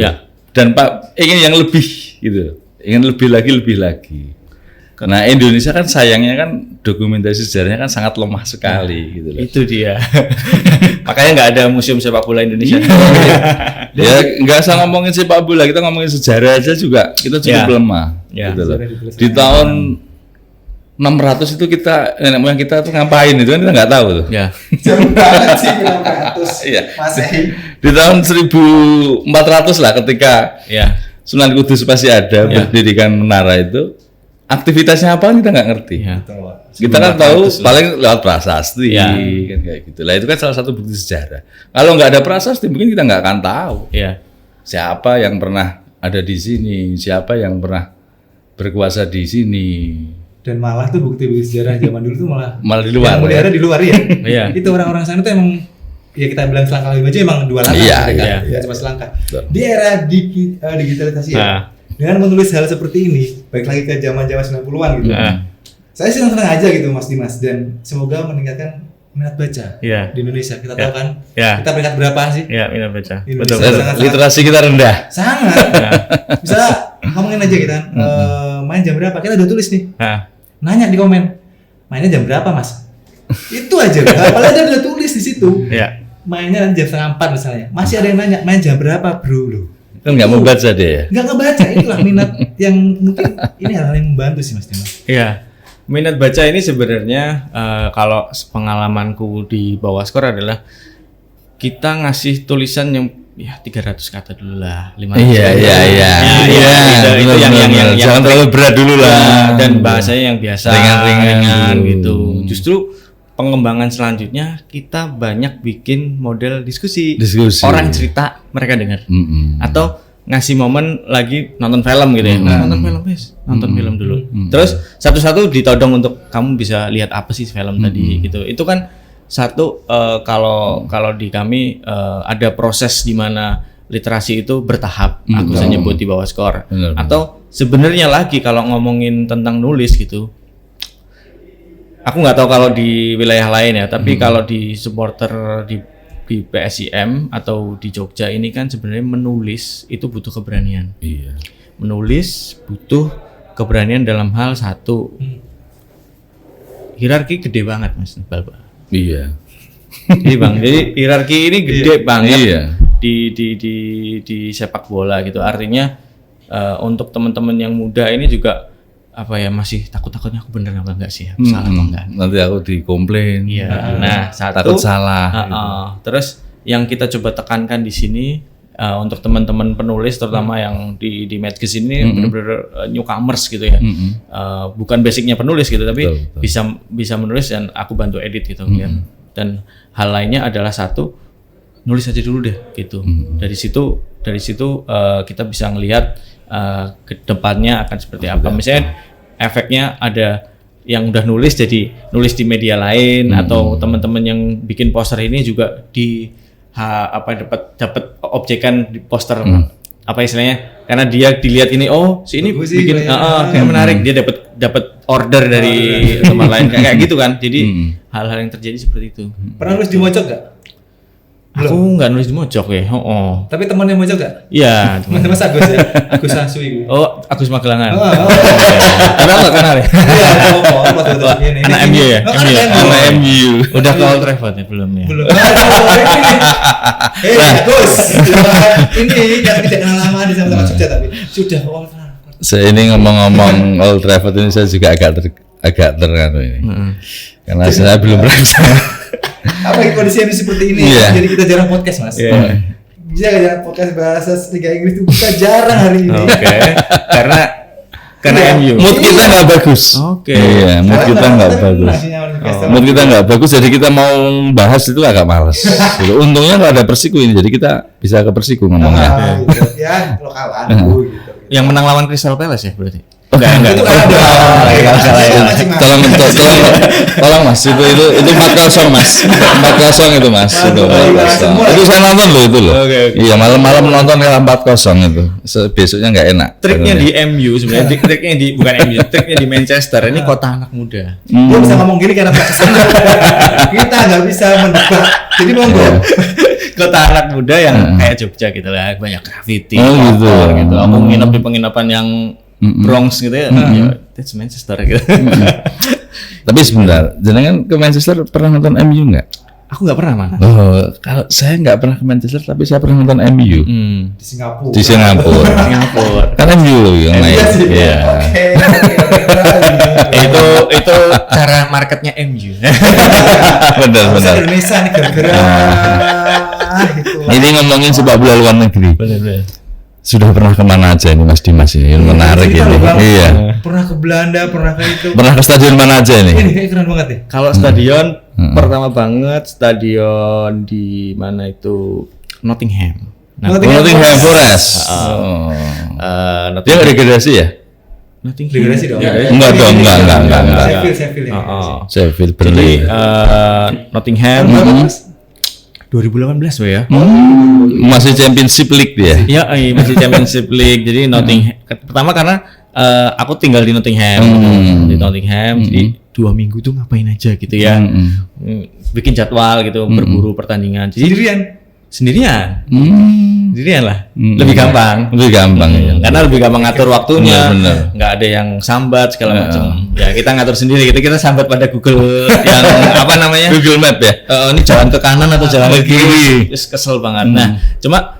Dan ingin yang lebih gitu. Ingin lebih lagi. Nah, Indonesia kan sayangnya kan dokumentasi sejarahnya kan sangat lemah sekali gitu loh. Itu dia. Makanya nggak ada museum sepak bola Indonesia. Ya nggak usah ngomongin sepak bola, kita ngomongin sejarah aja juga kita cukup lemah. Gitu loh. Di tahun 600 itu kita nenek moyang kita tuh ngapain itu kan kita nggak tahu tuh. Jauh banget sih 600. Masehi. Di tahun 1400 lah ketika Sunan Kudus pasti ada berdirikan menara itu. Aktivitasnya apa kita nggak ngerti. Kita kan tahu paling lewat prasasti kan kayak gitu. Lah itu kan salah satu bukti sejarah. Kalau nggak ada prasasti mungkin kita nggak akan tahu. Siapa yang pernah ada di sini, siapa yang pernah berkuasa di sini. Dan malah tuh bukti-bukti sejarah zaman dulu tuh malah di luar. Yang melihara di luar ya. Itu orang-orang sana tuh emang ya kita bilang selangkah lebih aja emang 2 langkah. Ya, cuma selangkah. Di era digitalisasi dengan menulis hal seperti ini, baik lagi ke zaman-zaman 90-an gitu. Saya senang aja gitu Mas Dimas, dan semoga meningkatkan minat baca di Indonesia. Kita tahu kan, kita peringkat berapa sih? Minat baca. Betul. Literasi kita rendah. Sangat. Bisa ngomongin aja kita main jam berapa? Kita udah tulis nih. Nanya di komen. mainnya jam berapa mas? Itu aja, apalagi dia udah tulis di situ. Iya. Mainnya jam 3:30 misalnya, masih ada yang nanya main jam berapa bro lo? Kan nggak membaca dia ya? Nggak ngebaca, itulah minat yang mungkin ini hal yang membantu sih mas Dimas. Iya. Minat baca ini sebenarnya kalau pengalamanku di bawah skor adalah kita ngasih tulisan yang ya 300 kata dulu lah, 500. Iya. Itu yang jangan terlalu berat dulu lah. Dan bahasanya yang biasa, ringan gitu. Justru pengembangan selanjutnya kita banyak bikin model diskusi. Orang cerita, mereka dengar. Atau ngasih momen lagi nonton film gitu ya. Nonton film guys, nonton film dulu. Terus satu-satu ditodong untuk kamu bisa lihat apa sih film tadi gitu. Itu kan satu kalau di kami ada proses di mana literasi itu bertahap. Aku bisa nyebut di bawah skor. Atau sebenarnya lagi kalau ngomongin tentang nulis gitu. Aku nggak tahu kalau di wilayah lain ya, tapi kalau di supporter di PSIM atau di Jogja ini kan sebenarnya menulis itu butuh keberanian. Iya. Menulis butuh keberanian dalam hal satu. Hierarki gede banget Mas Iqbal. Iya. Jadi Bang, jadi hierarki ini gede banget Iya. di sepak bola gitu. Artinya untuk teman-teman yang muda ini juga apa ya masih takut-takutnya aku bener apa enggak sih, salah apa enggak. Nanti aku dikomplain. Iya. Nah, takut salah. Terus yang kita coba tekankan di sini untuk teman-teman penulis terutama yang di Medcast ini benar-benar newcomers gitu ya. Bukan basicnya penulis gitu, tapi betul. bisa menulis dan aku bantu edit gitu ya. Dan hal lainnya adalah satu nulis aja dulu deh gitu. Dari situ kita bisa ngelihat ke depannya akan seperti apa. Misalnya efeknya ada yang udah nulis jadi nulis di media lain atau teman-teman yang bikin poster ini juga dapat objekan di poster apa istilahnya karena dia dilihat ini si ini bikin kayak menarik, dia dapat order dari teman lain kayak gitu kan. Jadi hal-hal yang terjadi seperti itu. Pernah nulis di Mojok nggak? Aku nggak nulis di Mojok ya. Tapi temannya Mojok nggak? Iya. Mas Agus ya. Agus Asui. Agus Magelangan. Tapi aku nggak kenal ya. Iya. Anak MU ya. Anak MU. Udah ke Old Trafford ya belum ya? Belum. Agus. Ini yang tidak kenal lama di sama Jogja tapi sudah Old Trafford. Saya ini ngomong-ngomong Old Trafford ini saya juga agak terkanu ini. Karena saya belum pernah. Apa kondisi seperti ini? Jadi kita jarang podcast mas. Jarang podcast bahasa Liga Inggris itu kita jarang hari ini. Karena MU. Mood kita nggak bagus. Iya, mood kita nggak bagus. Mood kita nggak bagus, jadi kita mau bahas itu agak males. Untungnya kalau ada Persiku ini, jadi kita bisa ke Persiku ngomongnya. Ya, lokalan gitu. Yang menang lawan Crystal Palace ya berarti? Enggak. Tolong Mas, itu 4-0 Mas. 4-0 itu Mas. Itu saya nonton loh itu loh. Iya, malam-malam nonton ya 4-0 itu. Besoknya enggak enak. Triknya di MU sebenarnya, triknya bukan MU, triknya di Manchester ini kota anak muda. Gua bisa ngomong gini karena kita nggak bisa mendebat. Jadi monggo. Kota anak muda yang kayak Jogja gitu lah, banyak graffiti, gitu. Aku nginep di penginapan yang Bronx gitu ya, that's Manchester gitu. Tapi sebentar, jenengan ke Manchester pernah nonton MU nggak? Aku nggak pernah mana. Kalau saya nggak pernah ke Manchester, tapi saya pernah nonton MU di Singapura. Di Singapura. Kan MU yang main. Iya. Itu cara marketnya MU. Benar. Indonesia nih gara-gara. Ini ngomongin sepak bola luar negeri. Benar. Sudah pernah kemana aja ini Mas Dimas ini? Menarik ini. Iya. Pernah ke Belanda, pernah ke itu. Pernah ke stadion mana aja ini? Ini kayak keren banget nih. Kalau stadion pertama banget stadion di mana itu Nottingham. Nottingham Forest. Dia nggak degradasi ya? Nottingham. Degradasi dong. Enggak dong, enggak. Sheffield Burnley. Nottingham 2018 ya. Masih Championship League dia. Iya, masih Championship League. Jadi Nottingham pertama karena aku tinggal di Nottingham. Jadi 2 minggu tuh ngapain aja gitu ya. Bikin jadwal gitu, berburu pertandingan. Jadi Sendirian. Sendirian lah. Lebih gampang. Lebih gampang ya. Karena lebih gampang ngatur waktunya. Bener. Nggak ada yang sambat segala macam. Ya kita ngatur sendiri. Kita sambat pada Google yang apa namanya? Google Map ya. Ini jalan ke kanan atau jalan ke kiri. Terus kesel banget. Nah, cuma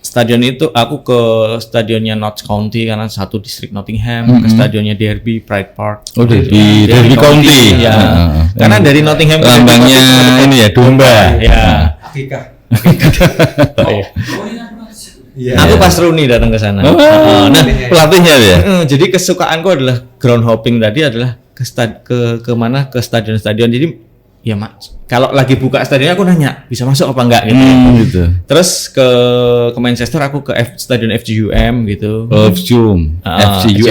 stadion itu aku ke stadionnya Notts County karena satu distrik Nottingham, ke stadionnya Derby Pride Park. Oh, Derby County. Ya. Karena dari Nottingham ke lambangnya ini ya domba. Ya. Akikah. Iya. Aku pas Rooney datang ke sana. Nah, pelatihnya ya. Jadi kesukaanku adalah ground hopping tadi adalah ke mana ke stadion-stadion. Jadi ya kalau lagi buka stadionnya aku nanya bisa masuk apa enggak gitu. Gitu. Terus ke Manchester aku ke stadion FGUM gitu. FGUM. Jadi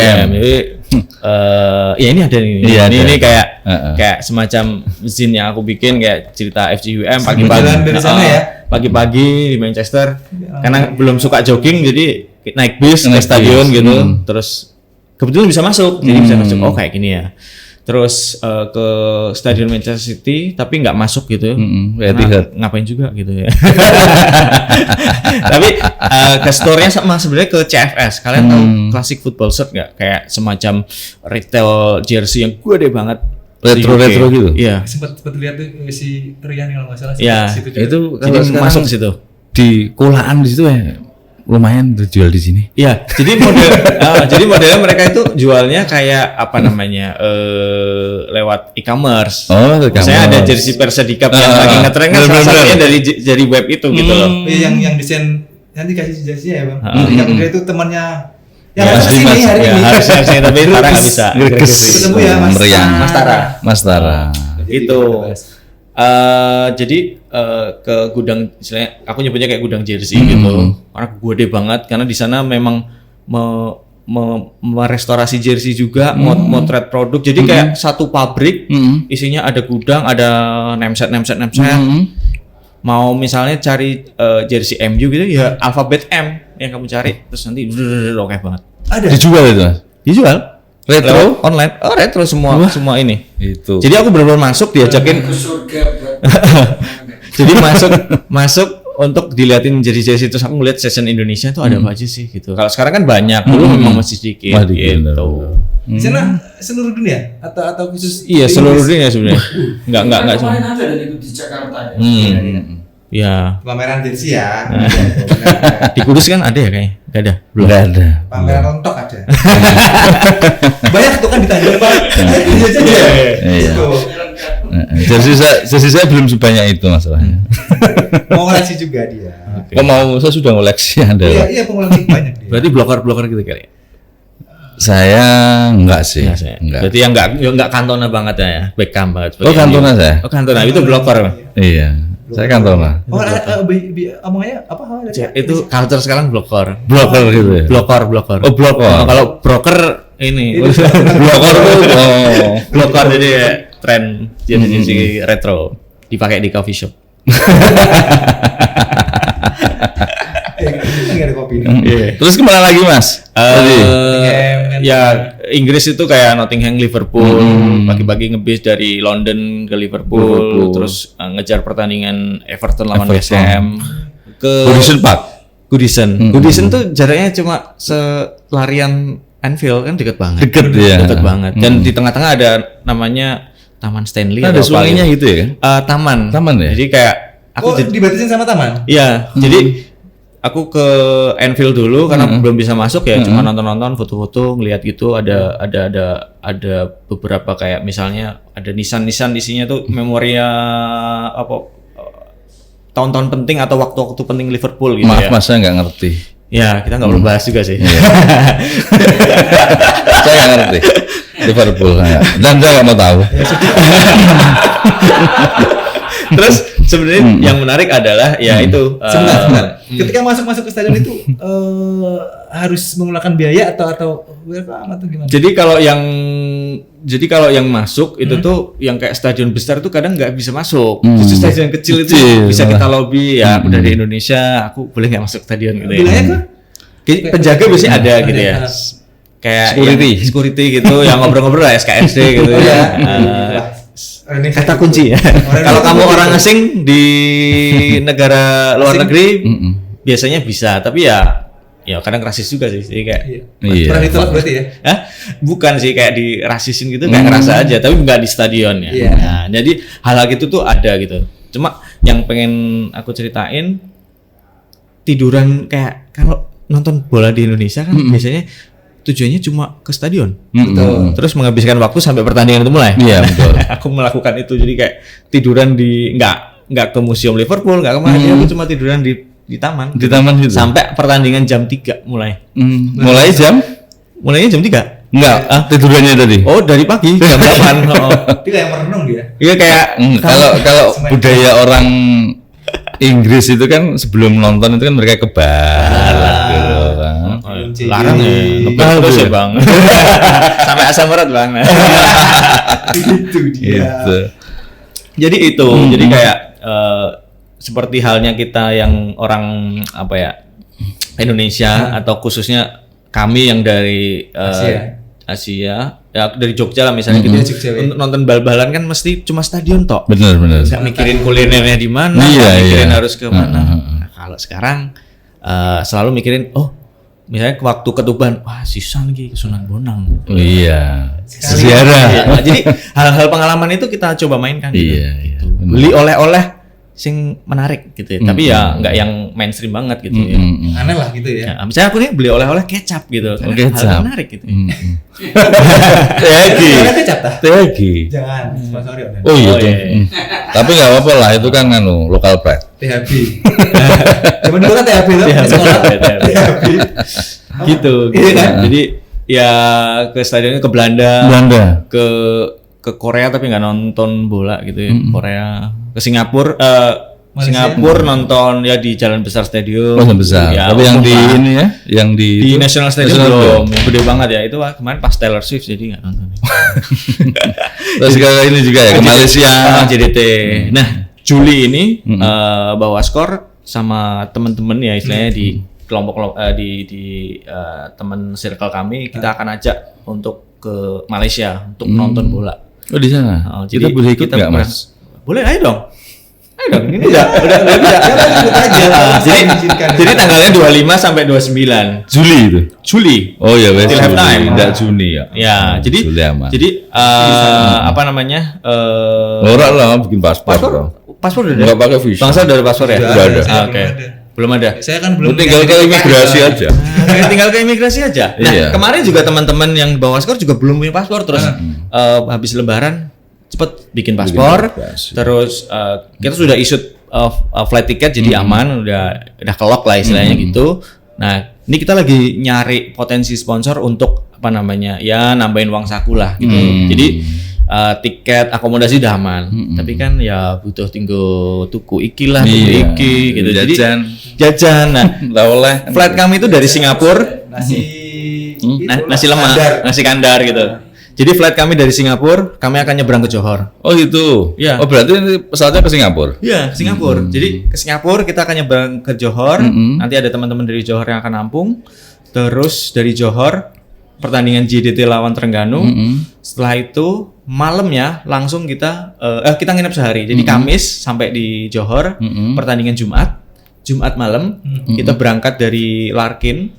ya ini ada nih. Iya, ini kayak semacam zine yang aku bikin kayak cerita FGUM pagi-pagi dari sana ya. Pagi-pagi di Manchester karena belum suka jogging jadi naik bis ke stadion gitu. Terus kebetulan bisa masuk. Jadi bisa masuk. Oh kayak gini ya. Terus ke stadion Manchester City tapi nggak masuk gitu. Ngapain juga gitu ya. Tapi ke store-nya sama sebenarnya ke CFS. Kalian tahu Classic Football Shirt nggak? Kayak semacam retail jersey yang gede banget. Retro gitu. Iya. Sempat lihat tuh si Rian kalau nggak salah. Iya. Itu Jadi masuk situ. Di Kolaan di situ ya. Lumayan terjual di sini. Iya, jadi modelnya mereka itu jualnya kayak apa namanya lewat e-commerce. Oh, e-commerce. Saya ada jersey Persedikap yang lagi ngetren kan salah satunya dari web itu gitu loh. Yang desain nanti kasih jersey ya bang. Yang itu temannya. Ya, harus kesini hari ini. Harusnya kesini tapi sekarang nggak bisa. Ketemu ya Mas Tara. Itu. Jadi ke gudang, istilahnya aku nyebutnya kayak gudang jersey gitu. Karena gede banget karena di sana memang merestorasi jersey juga, motret produk. Jadi kayak satu pabrik isinya ada gudang, ada nameset. Mau misalnya cari jersey MU gitu ya alfabet M yang kamu cari terus nanti oke banget. Ada dijual itu Mas? Dijual. Retro online. Oh, retro semua ini. Itu. Jadi aku benar-benar masuk diajakin ke surga. Jadi masuk untuk diliatin jersey terus aku ngeliat session Indonesia itu ada apa aja sih gitu. Kalau sekarang kan banyak, dulu memang masih sedikit gitu. Di sana seluruh dunia atau khusus? Iya, seluruh dunia sebenarnya. Enggak cuma. Kemarin ada dan itu di Jakarta ya. Ya. Pameran jersey ya. Di Kudus kan ada ya kayaknya? Enggak ada. Belum ada. Pameran rontok ada. Banyak tuh kan di Tanjung Pak. Iya. Jersey saya belum sebanyak itu masalahnya. Mau koleksi juga dia. Kok mau saya sudah koleksi Anda. Iya pengoleksi banyak dia. Berarti blogger gitu kali. Saya enggak sih. Enggak. Berarti yang enggak kantona banget ya, Beckham banget. Oh, kantona saya. Oh, kantona itu blogger. Iya. Saya kantona. Oh, omongnya apa? Itu culture sekarang blogger. Blogger gitu ya. Blogger. Oh, blogger. Kalau broker ini. Blogger tuh. Oh. Blogger jadi tren jersey retro dipakai di coffee shop. Enggak ada kopi. Terus kemana lagi Mas? Ya Inggris itu kayak Nottingham, Liverpool, pagi-pagi ngebis dari London ke Liverpool. Terus ngejar pertandingan Everton lawan West Ham ke Goodison tuh jaraknya cuma selarian Anfield kan deket banget. Deket banget. Dan di tengah-tengah ada namanya Taman Stanley. Ada sungainya gitu ya? Taman ya. Jadi kayak aku dibatasin sama taman. Iya. Jadi aku ke Anfield dulu karena belum bisa masuk ya, cuma nonton-nonton, foto-foto, ngelihat gitu. Ada beberapa kayak misalnya ada nisan-nisan isinya tuh memoria apa tahun-tahun penting atau waktu-waktu penting Liverpool gitu. Maaf Mas, saya nggak ngerti. Ya kita nggak perlu bahas juga sih. Saya nggak ngerti Liverpool dan saya nggak mau tahu. Terus sebenarnya yang menarik adalah ya itu sebentar. Ketika masuk ke stadion itu harus mengeluarkan biaya atau berapa atau gimana? Jadi kalau yang masuk itu tuh yang kayak stadion besar tuh kadang nggak bisa masuk. Justru stadion kecil itu bisa kita lobby ya. Udah di Indonesia, aku boleh nggak masuk stadion gitu ya. Penjaga biasanya ada gitu ya. Kayak security gitu yang ngobrol-ngobrol lah SKSD gitu ya. kata kunci ya. Kalau kamu orang asing di negara luar negeri biasanya bisa, tapi ya kadang rasis juga sih. Jadi kayak pernah ditolak berarti ya? Hah? Bukan sih kayak dirasisin gitu, kayak ngerasa aja, tapi nggak di stadion ya. Nah, jadi hal-hal gitu tuh ada gitu. Cuma yang pengen aku ceritain, tiduran kayak kalau nonton bola di Indonesia kan biasanya tujuannya cuma ke stadion, terus menghabiskan waktu sampai pertandingan itu mulai. Iya betul. Aku melakukan itu, jadi kayak tiduran di nggak ke museum Liverpool, nggak kemana, aku cuma tiduran di taman. Di taman gitu. Sampai pertandingan jam 3 mulai. Mulainya jam 3. Enggak, tidurannya tadi. Oh, dari pagi jam 8. Itu kayak merenung dia. Iya kayak kalau budaya orang Inggris itu kan sebelum nonton itu kan mereka ke bar gitu kan. Larang ya. Ngebal terus ya, Bang. Sampai asam urat, Bang. Itu dia. Gitu. Jadi itu, jadi kayak seperti halnya kita yang orang Indonesia atau khususnya kami yang dari Asia, ya dari Jogja lah misalnya gitu. Untuk nonton bal-balan kan mesti cuma stadion tok. Benar. Nggak mikirin kulinernya di mana, mikirin harus ke mana. Nah, kalau sekarang selalu mikirin, misalnya waktu ketuban, sisa lagi ke Sunan Bonang. Oh iya. Ziarah. Nah, jadi hal-hal pengalaman itu kita coba mainkan. Gitu. Beli oleh-oleh sing menarik gitu ya. Tapi ya nggak yang mainstream banget gitu ya. Aneh lah gitu ya. Misalnya aku nih beli oleh-oleh kecap gitu. Hal menarik gitu. Kecap tah? THG. Jangan sponsori. Oh iya. Tapi nggak apa-apa lah, itu kan local pride. THB. Cuman dulu kan THB tuh sekolah. THB. Gitu. Jadi ya ke stadionnya ke Belanda. Ke Korea tapi nggak nonton bola gitu ya. Korea, ke Singapura nonton ya di Jalan Besar Stadium. Besar. Ya, tapi yang di ini ya, yang di National Stadium belum. Gede banget ya. Itu kemarin pas Taylor Swift jadi nggak nonton. Terus kali ini juga ya ke Malaysia. JDT. Nah, Juli ini bawa skor sama teman-teman ya istilahnya di kelompok di teman circle kami, kita akan ajak untuk ke Malaysia untuk nonton bola. Oh di sana. Jadi kita boleh ikut nggak Mas? Boleh, ayo dong. Ini udah bisa. Jadi tanggalnya 25 sampai 29 Juli itu. Juli. Oh ya, Still have time. Tidak Juni ya. Ya, jadi apa namanya? Orang lah bikin paspor. Paspor udah. Enggak pakai visa. Bangsa udah ada paspor ya? Udah ada. Oke. Belum ada. Saya kan belum. Tinggal ke imigrasi aja. Tinggal ke imigrasi aja. Nah, kemarin juga teman-teman yang bawa skor juga belum punya paspor, terus habis Lebaran cepet bikin paspor, terus kita sudah issued flight ticket jadi aman, udah kelok lah istilahnya gitu. Nah, ini kita lagi nyari potensi sponsor untuk ya nambahin uang saku lah gitu. Jadi tiket akomodasi udah aman, tapi kan ya butuh tinggal tuku iki gitu. Jadi jajan. Nah, oleh flight kami itu dari Singapura, nasi lemak, nasi kandar gitu. Jadi flight kami dari Singapura, kami akan nyebrang ke Johor. Oh gitu. Ya. Oh berarti pesawatnya ke Singapura? Iya, Singapura. Jadi ke Singapura kita akan nyebrang ke Johor. Nanti ada teman-teman dari Johor yang akan nampung. Terus dari Johor pertandingan JDT lawan Terengganu. Setelah itu malamnya langsung kita nginep sehari. Jadi Kamis sampai di Johor, pertandingan Jumat malam kita berangkat dari Larkin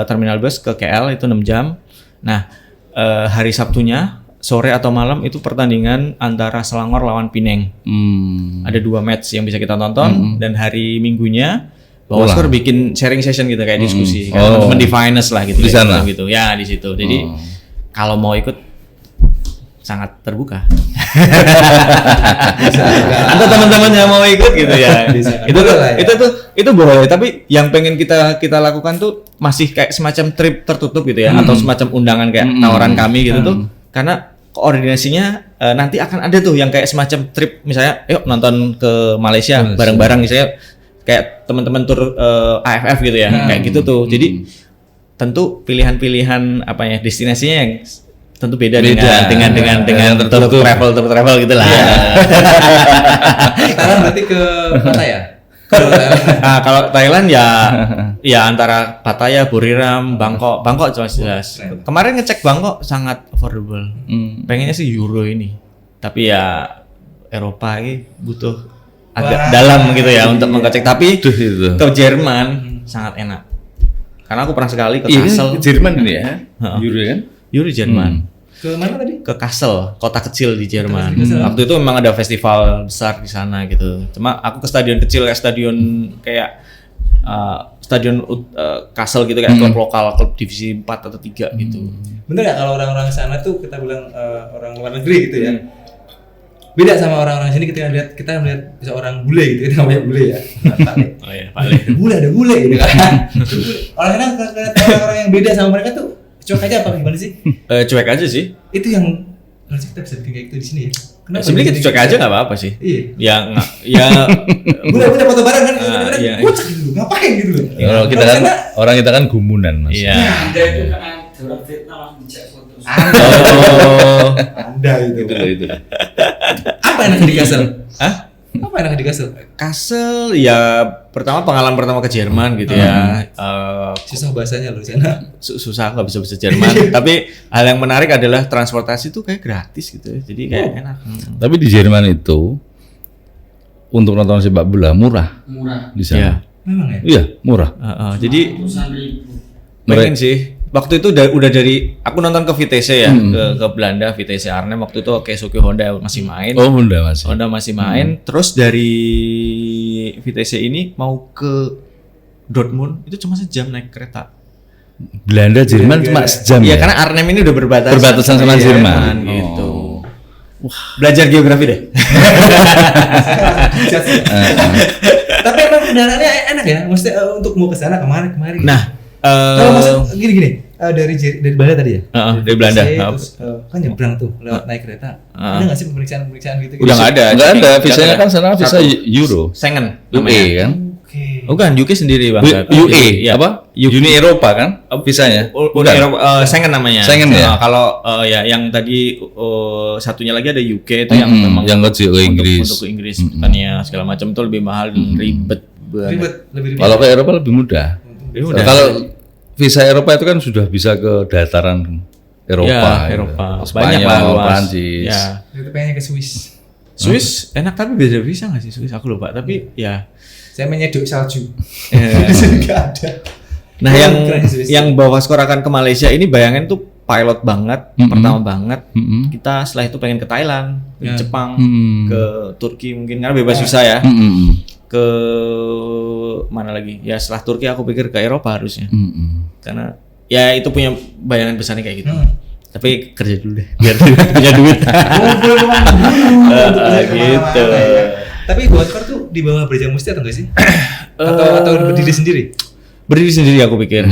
terminal bus ke KL itu 6 jam. Nah, hari Sabtunya sore atau malam itu pertandingan antara Selangor lawan Pineng. Ada 2 match yang bisa kita tonton dan hari Minggunya bawa skor bikin sharing session gitu kayak diskusi teman-teman di finance lah gitu. Di sana gitu. Ya di situ. Jadi kalau mau ikut sangat terbuka. Atau teman-teman yang mau ikut gitu ya. Itu boleh, tapi yang pengen kita lakukan tuh masih kayak semacam trip tertutup gitu ya, atau semacam undangan kayak tawaran kami gitu tuh, karena koordinasinya nanti akan ada tuh yang kayak semacam trip, misalnya yuk nonton ke Malaysia bareng-bareng misalnya kayak teman-teman tur AFF gitu ya, kayak gitu tuh. Jadi tentu pilihan-pilihan destinasinya yang tentu beda dengan travel gitu lah. Sekarang berarti ke Pattaya. Nah, kalau Thailand ya antara Pattaya, Buriram, Bangkok jelas. Kemarin ngecek Bangkok sangat affordable. Pengennya sih Euro ini. Tapi ya Eropa ini butuh agak dalam gitu ya untuk mengecek. Tapi ke Jerman sangat enak. Karena aku pernah sekali ke Kassel. Jerman ini ya. Euro kan? Euro Jerman. Ke mana tadi? Ke Kassel, kota kecil di Jerman. Waktu itu memang ada festival besar di sana gitu. Cuma aku ke stadion kecil kayak stadion Kassel gitu kayak klub lokal, klub divisi 4 atau 3 gitu. Bener gak kalau orang-orang sana tuh kita bilang orang luar negeri gitu ya. Beda sama orang-orang sini kita melihat bisa orang bule gitu, kita namanya bule ya. Oh iya, Pak. Ada bule gitu kan. Orang sana orang-orang yang beda sama mereka tuh cuek aja apa gimana sih? Cuek aja sih. Itu yang harusnya kita bisa bikin kayak gitu di sini ya. Kenapa? Sebenarnya kita cuek aja nggak apa-apa sih. Iya. Ya. Bule foto bareng kan? Iya. Kocak gitu, ngapain gitu loh? Kalau kita kan orang kita kan gumunan Mas. Iya. Anda itu karena dalam fitnah langsung dicek foto. Anda itu. Itu. Apa enak di Kassel? Apa enak di Kassel? Kassel ya pengalaman pertama ke Jerman gitu ya. Susah bahasanya loh sana. Susah nggak bisa Jerman. Tapi hal yang menarik adalah transportasi tuh kayak gratis gitu ya. Jadi kayak enak. Tapi di Jerman itu untuk nonton sepak bola murah di sana. Iya. Memang ya? Iya, murah. Jadi ratusan ribu. pengen sih. Waktu itu udah dari aku nonton ke VTC ya, ke Belanda, VTC Arnhem. Waktu itu Keisuke Honda masih main. Oh, Honda masih. Main. Terus dari VTC ini mau ke Dortmund itu cuma sejam naik kereta. Belanda Jerman cuma sejam Iya, ya. karena Arnhem ini udah berbatasan sama Jerman. gitu. Belajar geografi deh. Tapi emang kendaraannya enak ya, maksudnya untuk mau ke sana kemari. Nah, kalau maksud gini, dari Belanda tadi ya? dari Belanda. Terus kan nyebrang tuh lewat naik kereta. Ada nggak sih pemeriksaan gitu? Udah nggak ada. Enggak ada, visanya kan sana visa Euro. Schengen UE kan? Oke. Bukan, UK sendiri Bang. UE Iya. apa? Uni Eropa kan? Visanya. Uni Eropa, Schengen namanya. Schengen ya? Kalau ya yang tadi satunya lagi ada UK itu yang memang yang ke Inggris. Untuk ke Inggris tanya segala macam itu lebih mahal dan ribet banget. Lebih ribet. Kalau ke Eropa lebih mudah. Udah. Kalau visa Eropa itu kan sudah bisa ke dataran Eropa. Ya, Eropa. Gitu. Spanyol, Banyak lah luas. Prancis. Ya. Itu pengennya ke Swiss. Swiss enak tapi beda visa nggak sih Swiss? Aku lupa. Tapi ya. Saya menyeduk salju. Ya. Di sini nggak ada. Nah Keren Swiss. yang bawa skor akan ke Malaysia ini bayangin tuh pilot banget, pertama banget. Kita setelah itu pengen ke Thailand, ke Jepang, ke Turki mungkin karena bebas visa ya. Ke mana lagi? Ya setelah Turki aku pikir ke Eropa harusnya. Karena ya itu punya bayangan besarnya kayak gitu. Tapi kerja dulu deh biar punya duit. Gitu. Tapi buat skor tuh di bawah Brajamusti atau enggak sih? Atau berdiri sendiri? Berdiri sendiri aku pikir.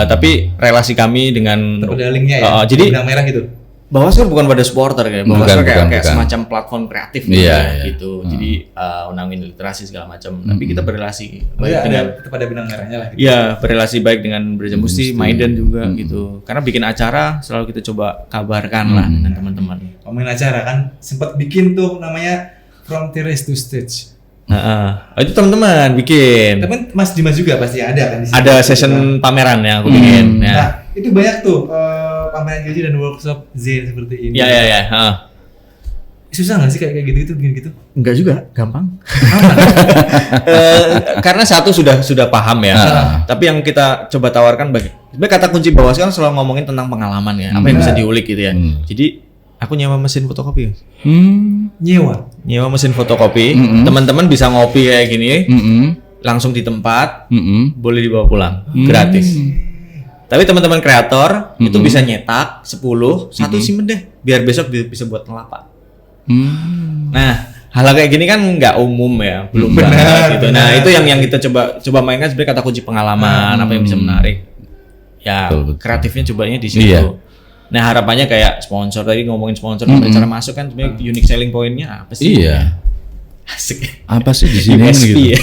Tapi relasi kami dengan Atau ada linknya ya? jadi benang merah gitu. Bawaslu bukan pada supporter kayak Bawaslu kayak bukan. semacam platform kreatif gitu. Jadi undangin literasi segala macam. Tapi kita berrelasi baik dengan tetap ada benang merahnya lah. Gitu. ya berrelasi baik dengan Brajamusti, Maiden juga gitu. Karena bikin acara selalu kita coba kabarkan lah dengan teman-teman. Ngomongin acara kan sempat bikin tuh namanya From Terrace to Stage. Itu teman-teman bikin. Tapi Mas Dimas juga pasti ada kan di sini. Ada session pameran yang aku bikin. Nah, itu banyak tuh pameran gaji dan workshop Zen seperti ini. Ya. Susah nggak sih kayak gitu bikin gitu? Enggak juga, gampang. Karena satu sudah paham ya. Tapi yang kita coba tawarkan sebenarnya kata kunci Bawaslu kan selalu ngomongin tentang pengalaman ya, apa yang bisa diulik gitu ya. Jadi aku nyewa mesin fotokopi. Nyewa mesin fotokopi, teman-teman bisa ngopi kayak gini, langsung di tempat, boleh dibawa pulang, gratis. Tapi teman-teman kreator itu bisa nyetak 10, satu simpen deh, biar besok bisa buat ngelapak. Nah, hal kayak gini kan nggak umum ya, belum banget gitu. Nah, itu yang kita coba mainkan sebenarnya kata kunci pengalaman, apa yang bisa menarik. Ya, kreatifnya cobanya di situ. Iya. Nah, harapannya kayak sponsor tadi ngomongin sponsor, cara masuk kan sebenarnya unique selling point-nya apa sih? Iya. Asik. Apa sih di sini USP gitu? ya.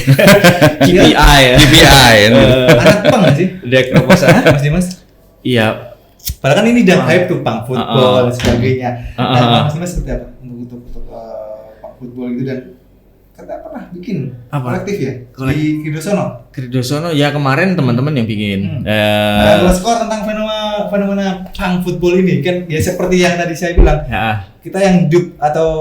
KPI ya. KPI. Anak pang nggak sih? Direct proposal. Mas Dimas? Iya. Padahal kan ini udah hype tuh pang football dan sebagainya. Nah, Mas Dimas seperti apa untuk pang football gitu dan kan kita pernah bikin Apa? kolektif ya di Kridosono. Kridosono ya kemarin teman-teman yang bikin. Ada skor tentang fenomena punk football ini kan ya seperti yang tadi saya bilang. Ya. Kita yang hidup atau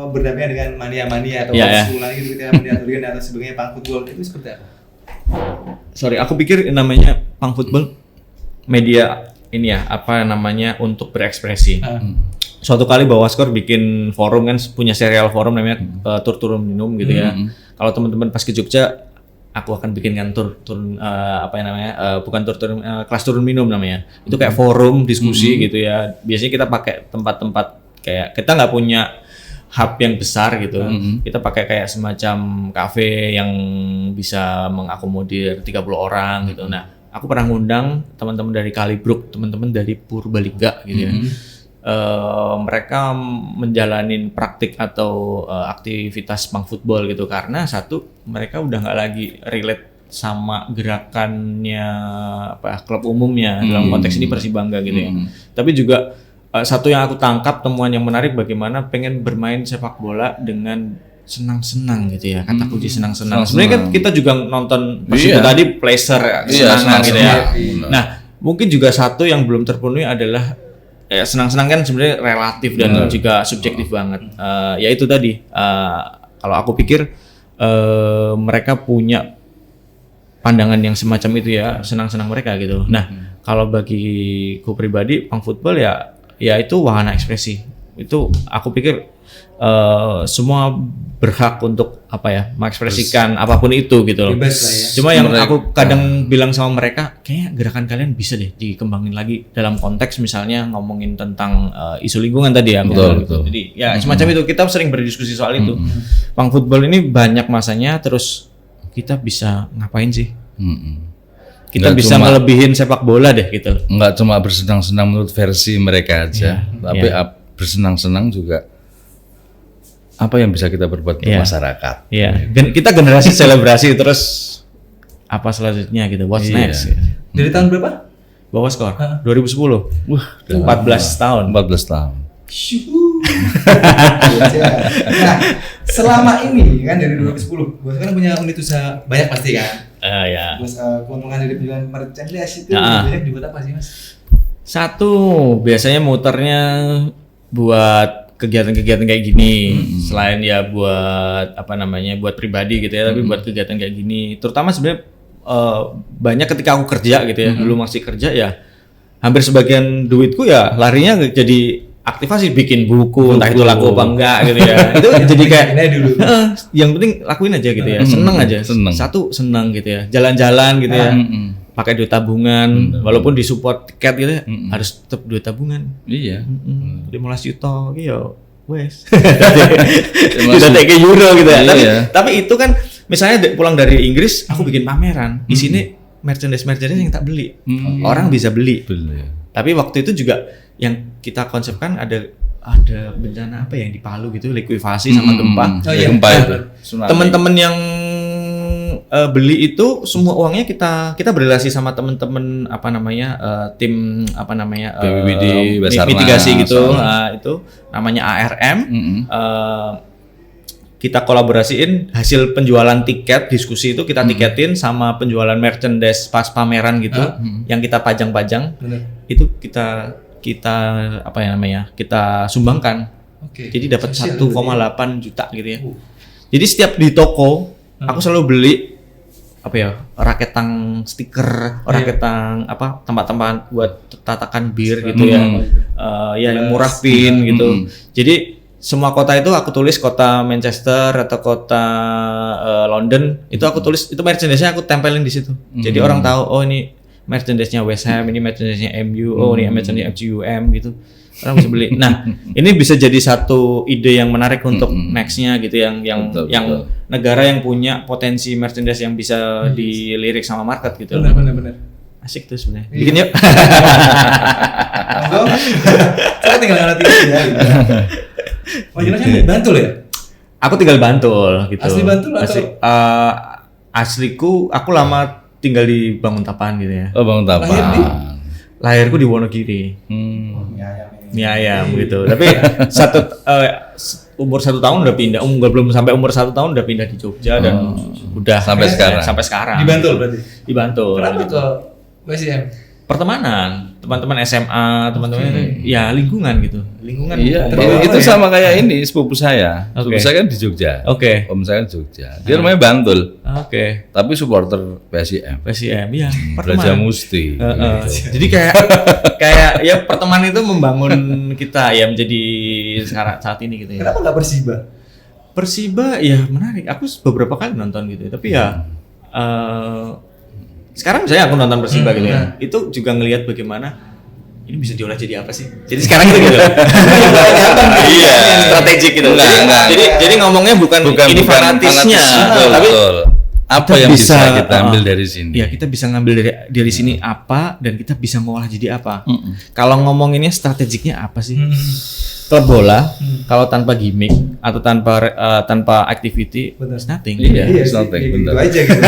berdampingan dengan mania-mania atau usulan gitu kita mania atau sebagainya punk football itu seperti apa? Sorry, aku pikir namanya punk football media ini ya apa namanya untuk berekspresi. Suatu kali Bawaskor bikin forum kan punya serial forum namanya tur turun minum gitu ya. Kalau teman-teman pas ke Jogja, aku akan bikinkan turun apa yang namanya bukan tur turun kelas turun minum namanya. Itu kayak forum diskusi gitu ya. Biasanya kita pakai tempat-tempat kayak kita nggak punya hub yang besar gitu. Kita pakai kayak semacam kafe yang bisa mengakomodir 30 orang gitu. Nah, aku pernah ngundang teman-teman dari Kalibruk, teman-teman dari Purbalingga gitu ya. Mereka menjalanin praktik atau aktivitas punk football gitu karena satu mereka udah nggak lagi relate sama gerakannya apa klub umumnya dalam konteks ini Persibangga gitu ya. Tapi juga satu yang aku tangkap temuan yang menarik bagaimana pengen bermain sepak bola dengan senang-senang gitu ya, kata kunci senang-senang. Sebenarnya kan kita juga nonton pas itu tadi pleasure senang gitu ya. Nah mungkin juga satu yang belum terpenuhi adalah ya senang-senang kan sebenarnya relatif dan juga subjektif banget. Ya itu tadi. Kalau aku pikir mereka punya pandangan yang semacam itu ya, senang-senang mereka gitu. Nah, kalau bagiku pribadi, punk football ya itu wahana ekspresi. Itu aku pikir semua berhak untuk apa ya, mengekspresikan apapun itu gitu loh. Bebas lah ya. Cuma yang aku kadang bilang sama mereka, kayaknya gerakan kalian bisa deh dikembangin lagi dalam konteks misalnya ngomongin tentang isu lingkungan tadi ya. Betul. Jadi ya semacam itu, kita sering berdiskusi soal itu. Punk football ini banyak masanya, terus kita bisa ngapain sih? Kita Nggak bisa cuma ngelebihin sepak bola deh gitu. Nggak cuma bersenang-senang menurut versi mereka aja, tapi bersenang-senang juga apa yang bisa kita berbuat untuk masyarakat. Iya. Kita generasi selebrasi terus apa selanjutnya gitu. What's next? Dari tahun berapa? Bawaskor 2010. Wah, 14 tahun. 14 tahun. Nah, selama ini kan dari 2010, Bawaskor kan punya unit usaha banyak pasti kan? Ya. Terus keuntungan dari penjualan merchandise itu banyak dibuat apa sih, Mas? Satu, biasanya muternya buat kegiatan-kegiatan kayak gini. Selain ya buat apa namanya, buat pribadi gitu ya, tapi buat kegiatan kayak gini. Terutama sebenarnya banyak ketika aku kerja gitu ya, dulu masih kerja ya, hampir sebagian duitku ya larinya jadi aktivasi bikin buku, entah itu laku apa enggak gitu ya. Itu jadi kayak yang penting lakuin aja gitu ya, seneng aja. Satu seneng gitu ya, jalan-jalan gitu ya. Pakai duit tabungan, walaupun disupport tiket gitu ya, harus tetap duit tabungan. Iya. 15 juta gitu, wes. Udah kayak euro gitu ya. Tapi itu kan, misalnya pulang dari Inggris, aku bikin pameran, isinya merchandise yang tak beli, orang bisa beli. Tapi waktu itu juga yang kita konsepkan ada bencana apa yang di Palu gitu, likuifasi sama gempa. Gempa itu. Teman-teman yang beli itu semua uangnya kita berrelasi sama teman-teman apa namanya tim apa namanya BPBD, mitigasi gitu, itu namanya ARM. Kita kolaborasiin hasil penjualan tiket diskusi itu kita tiketin sama penjualan merchandise pas pameran gitu yang kita pajang-pajang. Itu kita apa ya namanya, kita sumbangkan. Jadi dapat 1,8 juta gitu ya. Jadi setiap di toko aku selalu beli apa ya, raketang stiker, raketang apa, tempat-tempat buat tatakan bir gitu ya, yang murah pin gitu. Jadi semua kota itu aku tulis, kota Manchester atau kota London itu aku tulis, itu merchandise-nya aku tempelin di situ. Jadi orang tahu, oh ini merchandise-nya West Ham, ini merchandise-nya MU, oh ini merchandise-nya FGUM gitu. Orang bisa beli. Nah, ini bisa jadi satu ide yang menarik untuk next-nya gitu, yang negara yang punya potensi merchandise yang bisa dilirik sama market gitu. Benar. Asik tuh sebenarnya. Bikin yuk. Saya tinggal ngelatih ya. Oh, jelasnya Bantul ya? Aku tinggal Bantul gitu. Asli Bantul atau? Asliku, aku lama tinggal di Banguntapan gitu ya. Oh, Banguntapan. lahirku di Wonogiri. Mie ayam gitu. Tapi umur 1 tahun udah pindah, belum sampai umur 1 tahun udah pindah di Jogja dan udah sampai sekarang. Di Bantul berarti. Di Bantul. Kenapa gitu. ke WSIM? Pertemanan, teman-teman SMA, teman-teman ya lingkungan gitu. Lingkungan. Iya, Terbawa itu ya? sama kayak ini sepupu saya. Sepupu saya kan di Jogja. Oke. Om saya di Jogja. Dia rumahnya Bantul. Oke. Tapi supporter PSIM. PSIM ya. Belajar Musti. Jadi kayak ya pertemanan itu membangun kita ya menjadi sekarang saat ini gitu ya. Kenapa nggak Persiba? Persiba ya menarik. Aku beberapa kali nonton gitu. Tapi ya sekarang misalnya aku nonton Persiba gitu ya. Itu juga ngelihat bagaimana ini bisa diolah jadi apa sih? Jadi sekarang gitu. Iya, strategik gitu. Enggak. Jadi ngomongnya bukan ini fanatisnya, tapi betul. Apa yang bisa kita ambil dari sini? Ya, kita bisa ngambil dari sini apa dan kita bisa ngolah jadi apa. Kalau ngomonginnya strategiknya apa sih? Klub bola kalau tanpa gimmick atau tanpa activity, it's nothing. Iya, sih, something, gitu benar. aja gitu.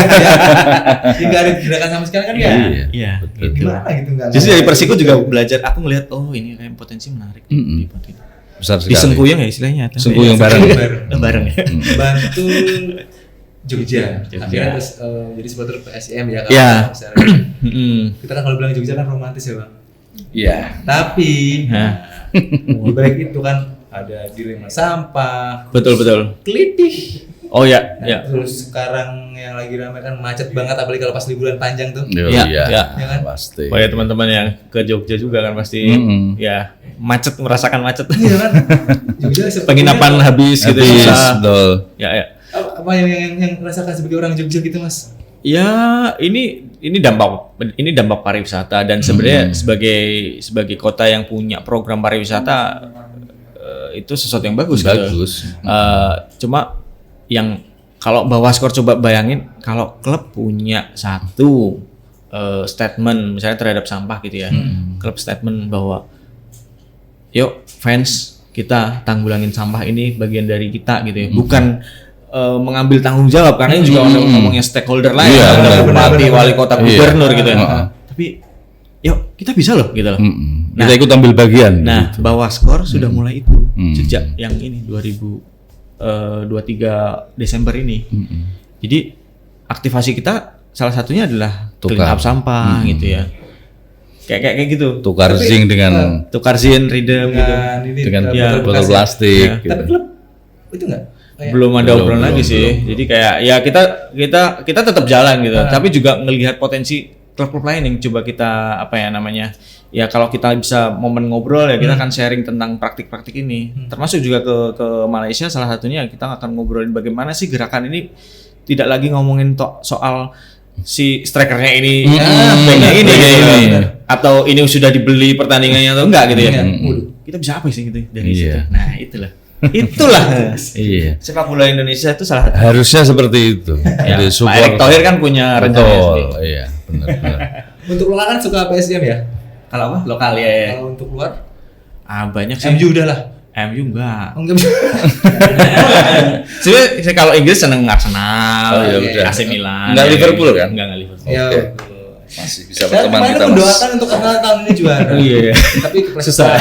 Nggak ada gerakan sama sekali kan ya? Iya, betul. gitu. Gimana gitu nggak? Jadi dari Persiko juga belajar. Aku ngelihat ini kayak potensi menarik. Besar sekali. Di Sengkuyung ya istilahnya. Sengkuyung bareng. Bareng ya. Bantul Jogja. Jogja. Akhirnya terus jadi supporter PSIM ya. Iya. Kita kan kalau bilang Jogja kan romantis ya bang. Iya. Tapi Nah, di balik itu kan ada dilema sampah, betul. kelitih. Oh ya, Nah, ya. terus sekarang yang lagi ramai kan macet banget apalagi kalau pas liburan panjang tuh. Iya, Iya, iya. Ya kan? pasti. Oh ya teman-teman yang ke Jogja juga kan pasti ya merasakan macet. Iya kan? Jogja sepertinya- Penginapan habis gitu Habis, susah. betul. Ya. apa yang rasakan sebagai orang Jogja gitu mas? Ya, ini dampak pariwisata dan sebenarnya sebagai kota yang punya program pariwisata itu sesuatu yang bagus. Bagus. Gitu. Cuma yang kalau bawa skor coba bayangin kalau klub punya satu statement misalnya terhadap sampah gitu ya. Klub statement bahwa yuk fans kita tanggulangin sampah ini bagian dari kita gitu ya. Bukan mengambil tanggung jawab karena ini juga ngomongnya stakeholder lain, Iya, bupati, wali kota, gubernur gitu ya. Heeh. Tapi yuk kita bisa loh gitu loh. Kita ikut ambil bagian. Nah, gitu. bawa skor sudah mulai itu sejak yang ini 2023 Desember ini. Jadi aktivasi kita salah satunya adalah clean up sampah gitu ya. Kayak gitu. Tukar zinc dengan Redeem gitu. dengan Ya, botol plastik. Tapi Gitu. klub itu enggak? Belum ada obrolan lagi sih. belum. Jadi kayak ya kita tetap jalan gitu. Tapi juga ngelihat potensi klub-klub lain yang coba kita ya kalau kita bisa momen ngobrol ya kita akan sharing tentang praktik-praktik ini. Termasuk juga ke Malaysia salah satunya kita akan ngobrolin bagaimana sih gerakan ini tidak lagi ngomongin soal si strikernya ini backnya ini atau ini sudah dibeli pertandingannya atau enggak gitu ya. Kita bisa apa sih gitu dari situ. Nah, itulah Iya. sepak bola Indonesia itu salah satu. Harusnya seperti itu. Ya, Jadi Pak Erick Thohir kan punya rencana betul. sendiri. Iya, benar. Untuk lokal kan suka PSIM ya? Kalau apa? Lokal ya. Kalau untuk luar? Banyak sih. MU udah lah. MU enggak. Enggak bisa. Sebenarnya saya kalau Inggris seneng Arsenal, Oh, ya udah. AC Milan. Enggak Liverpool kan? Enggak Liverpool. Ya. Oke. betul. Masih bisa Saya berteman kemarin kita, Mas. mendoakan untuk Arsenal tahun ini juara. Iya. Tapi kepleset. Susah.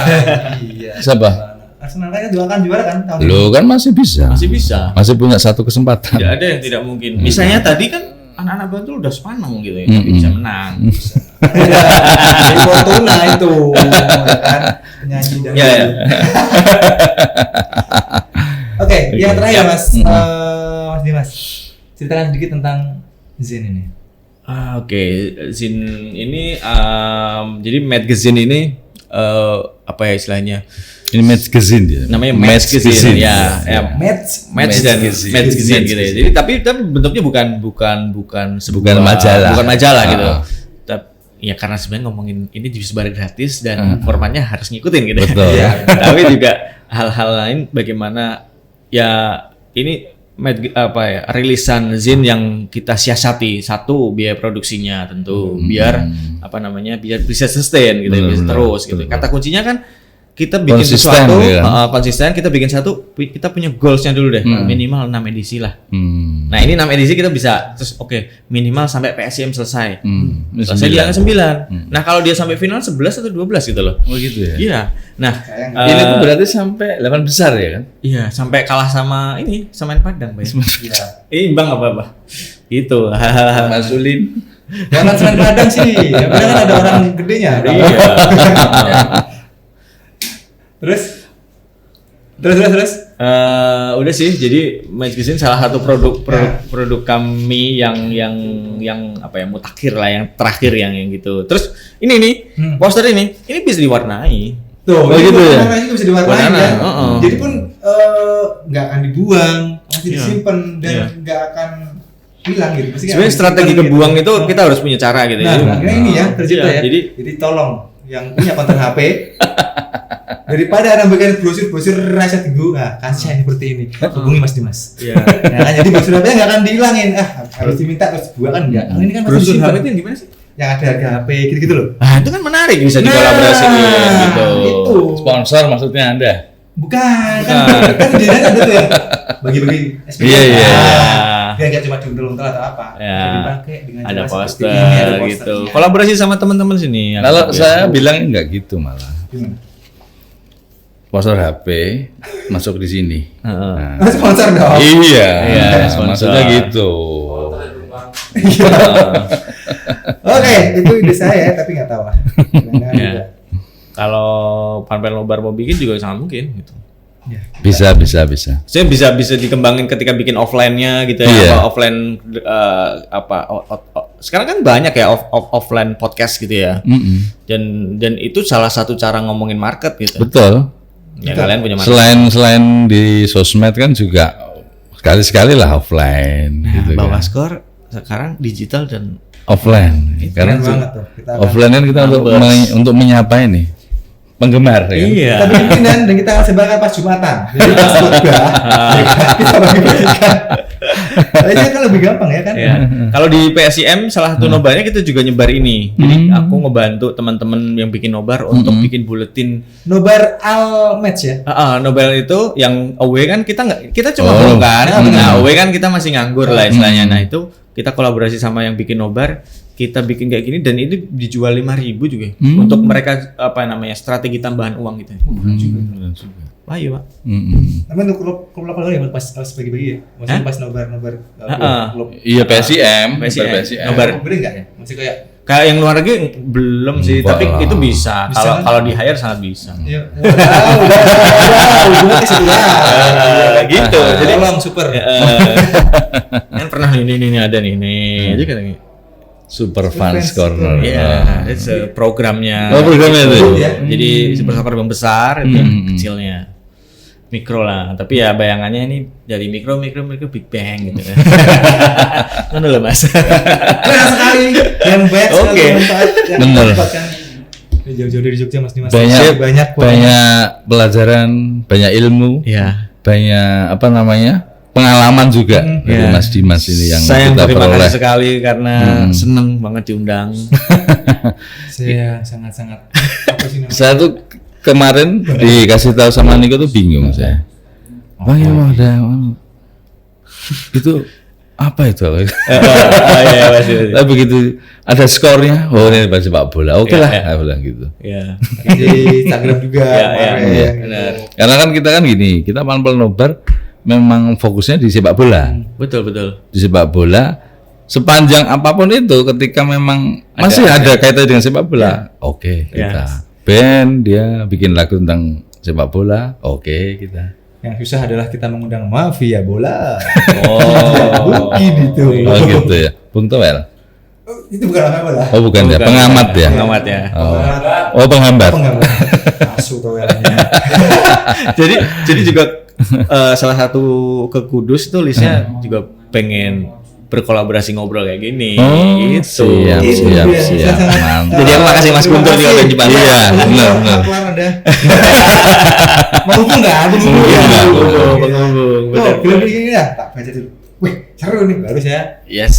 Iya. Siapa? Arsenal kan doakan juara kan tahun ini. Lo kan masih bisa. Masih bisa. Masih punya satu kesempatan. Tidak ada yang tidak mungkin. Misalnya tadi kan anak-anak Bantul udah sepaneng gitu ya, tapi bisa menang. Dari Fortuna itu ya kan penyanyi dan Ya. Oke, yang terakhir Mas Mas Dimas. Ceritakan sedikit tentang Zen ini. Oke. Zin ini jadi magazine ini apa ya istilahnya? Ini magazine dia. Namanya magazine ya. Match dan Magazine. magazine gitu ya. Jadi tapi bentuknya bukan sebuah majalah. Bukan majalah gitu. Ya karena sebenarnya ngomongin ini disebar gratis dan formatnya harus ngikutin gitu. Betul. Ya. Tapi juga hal-hal lain bagaimana ya ini rilisan zin yang kita siasati. Satu, biaya produksinya tentu biar biar bisa sustain gitu, bisa terus gitu. Kata kuncinya kan kita bikin Konsisten, sesuatu ya. konsisten, kita bikin satu, kita punya goalsnya dulu deh, minimal 6 edisi lah. Hmm. Nah ini 6 edisi kita bisa terus minimal sampai PSIM selesai. Selesai di angka 9. Nah, kalau dia sampai final 11 atau 12 gitu loh. Oh gitu ya. Iya. Nah, Ini tuh berarti sampai 8 besar ya kan? iya, sampai kalah sama ini, samain Padang, Pak. Iya. Imbang apa-apa. Gitu. Mas Ulin. Jangan Semen Padang sih. Ya padahal kan ada orang gedenya. Iya. Terus. Udah sih, jadi Match Cuisine salah satu produk kami yang apa ya, mutakhir lah, yang terakhir yang gitu. Terus ini nih, poster ini bisa diwarnai. Tuh, oh gitu ya. Warnanya juga bisa diwarnai Warna, ya. Jadi pun nggak akan dibuang, masih disimpan dan nggak akan hilang gitu. Sebenarnya strategi kebuang itu kita harus punya cara gitu ya. Nah, ini ya tercipta ya. Jadi tolong yang punya konten HP daripada nambahkan brosur rasa tinggu, kasih seperti ini. Hubungi Mas Dimas. Iya. Ya kan, jadi brosur HP nggak akan dihilangin. Harus diminta terus dibuang kan enggak. Ini kan masih brosur disimpan. HP itu yang gimana sih? Yang ada harga HP gitu-gitu loh. Ah, itu kan menarik, bisa dikolaborasiin gitu. Itu. Sponsor maksudnya Anda? Bukan. Kan di ada tuh ya. Bagi-bagi SPK. Iya. Biar nggak cuma diuntel-untel atau apa. Ya. Dipakai dengan Ada cara seperti poster ini, ada gitu. posternya. Kolaborasi sama teman-teman sini. Kalau saya bilang enggak gitu malah. Gimana? Sponsor HP masuk di sini. Heeh. Nah, Sponsor dong. iya, sponsor. maksudnya gitu. Oke, itu ide saya tapi nggak tahu lah. Jangan-jangan Ya. juga. Kalau Panpel Nobar mau bikin juga sangat mungkin gitu. Ya. Bisa. Saya bisa dikembangin ketika bikin offline-nya gitu ya, Iya. apa offline sekarang kan banyak ya offline podcast gitu ya. Dan itu salah satu cara ngomongin market gitu. Betul. Ya kalian punya market. Selain di sosmed kan juga sekali-sekali lah offline gitu Bawa kan. skor sekarang digital dan Offline. Karena Keren banget tuh. Kita akan- offline kan kita untuk menyapa ini penggemar ya kan? iya. kita bikin bikinan dan kita sebarkan pas Jumatan. Jadi pas khotbah, ya kan, kita bagi-bagikan. Kayaknya kan lebih gampang ya kan? Ya. Kalau di PSIM salah satu nobarnya kita juga nyebar ini. Jadi aku ngebantu teman-teman yang bikin nobar untuk bikin buletin. Nobar all match ya. Nobar itu yang away kan kita cuma Oh. home kan. Ya, benar. Nah, away kan kita masih nganggur lah istilahnya. Nah, itu kita kolaborasi sama yang bikin nobar, kita bikin kayak gini dan ini dijual 5.000 juga untuk mereka strategi tambahan uang gitu. Wah, iya, Pak. Tapi untuk klub lokal ya pas bagi-bagi ya. Maksudnya pas nobar klub. Iya PSIM. Nobar. Gede enggak ya? Masih kayak Kayak yang luar negeri belum sih, tapi Wah. itu bisa. Bisa kan? Kalau di hire sangat bisa. ya udah ke situ lah. Gitu. Jadi tolong super. Kan pernah ini ada nih aja katanya. Super Fans Corner. Iya, itu programnya. Oh, programnya itu. Ya. Jadi Super Soccer yang besar itu yang kecilnya. Mikro lah, tapi ya bayangannya ini dari mikro Big Bang gitu. Mana loh Mas? Keren sekali. Yang banyak sekali Oke. manfaat yang Bener. didapatkan. Jauh-jauh dari Jogja Mas Dimas. Banyak pelajaran, banyak ilmu, Iya. banyak pengalaman juga dari Iya. Mas Dimas ini yang Saya kita terima peroleh. kasih sekali karena seneng banget diundang. Saya sangat-sangat apa sih namanya? Saya tuh kemarin dikasih tahu sama Niko tuh bingung saya. Bang ya ada itu apa itu? Iya, pasti. Tapi begitu ada skornya, oh ini pasti sepak bola. Oke lah, Iya. saya bilang gitu. Iya. Di Instagram juga Iya, kemarin. iya, gitu. benar. Karena kan kita kan gini, kita Panpel Nobar memang fokusnya di sepak bola. Betul. Di sepak bola sepanjang apapun itu ketika memang masih ada kaitan dengan sepak bola. Oke, kita. Band dia bikin lagu tentang sepak bola. Oke, kita. Yang susah adalah kita mengundang mafia bola. Oh. Mungkin itu. Oh gitu ya. Bung Toel. Itu bukan mafia bola. Oh bukan ya, pengamat ya. Pengamat ya. Oh penghambat. Masuk toelnya. jadi juga salah satu ke Kudus itu listnya juga pengen berkolaborasi ngobrol kayak gini. Oh, gitu. siap. Itu dia. Mantap. Jadi aku makasih Mas Guntur juga udah jembat. Iya, benar. Keluar Anda. Mau hubung nggak? Penghubung. Oh, film ini ya. Tak baca dulu. Wih, seru nih baru saya. Yes,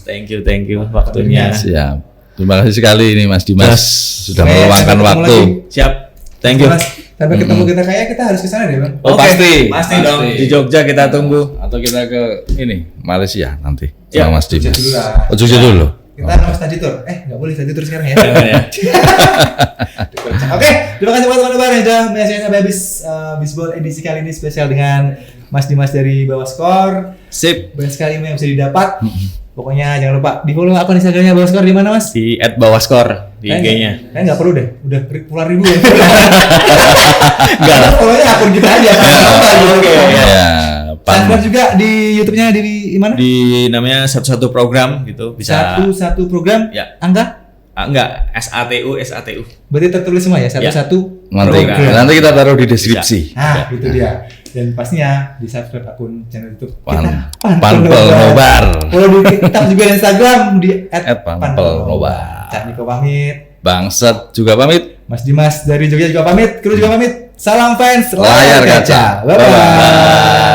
thank you waktunya. Siap. Terima kasih sekali ini Mas Dimas sudah Sampai meluangkan ketemu waktu. lagi. Siap, thank you. Mas, sampai ketemu kita kayak kita harus ke sana deh, Bang. Oh, Oke, pasti dong. Di Jogja kita tunggu. Atau kita ke ini Malaysia nanti Ya, sama Mas Dimas. Jogja dulu lah. Oh, Jogja dulu. Kita nama study tour. Nggak boleh study tour sekarang ya. Oke, terima kasih buat teman-teman yang sudah menyaksikan sampai habis Bisbol edisi kali ini spesial dengan Mas Dimas dari Bawah Skor. Sip. Banyak sekali yang bisa didapat. Pokoknya jangan lupa di follow akun Instagramnya Bawah Skor di mana Mas? Di @bawahskor di IG-nya. Kayaknya nggak perlu deh, udah puluhan ribu ya. Enggak lah. Follownya akun kita aja. Oke. Ya, Subscribe juga di YouTube-nya di mana? Di namanya satu program gitu bisa. Satu program. Ya. Angka? Enggak, SATU. Berarti tertulis semua ya, satu-satu nanti kita taruh di deskripsi. Nah, itu dia. Dan pastinya di subscribe akun channel YouTube Panpel Nobar. Kalau di TikTok juga di Instagram di @panpelnobar. Cak Niko pamit. Bangsat juga pamit. Mas Dimas dari Jogja juga pamit. Kru juga pamit. Salam fans Layar Kaca. Bye-bye.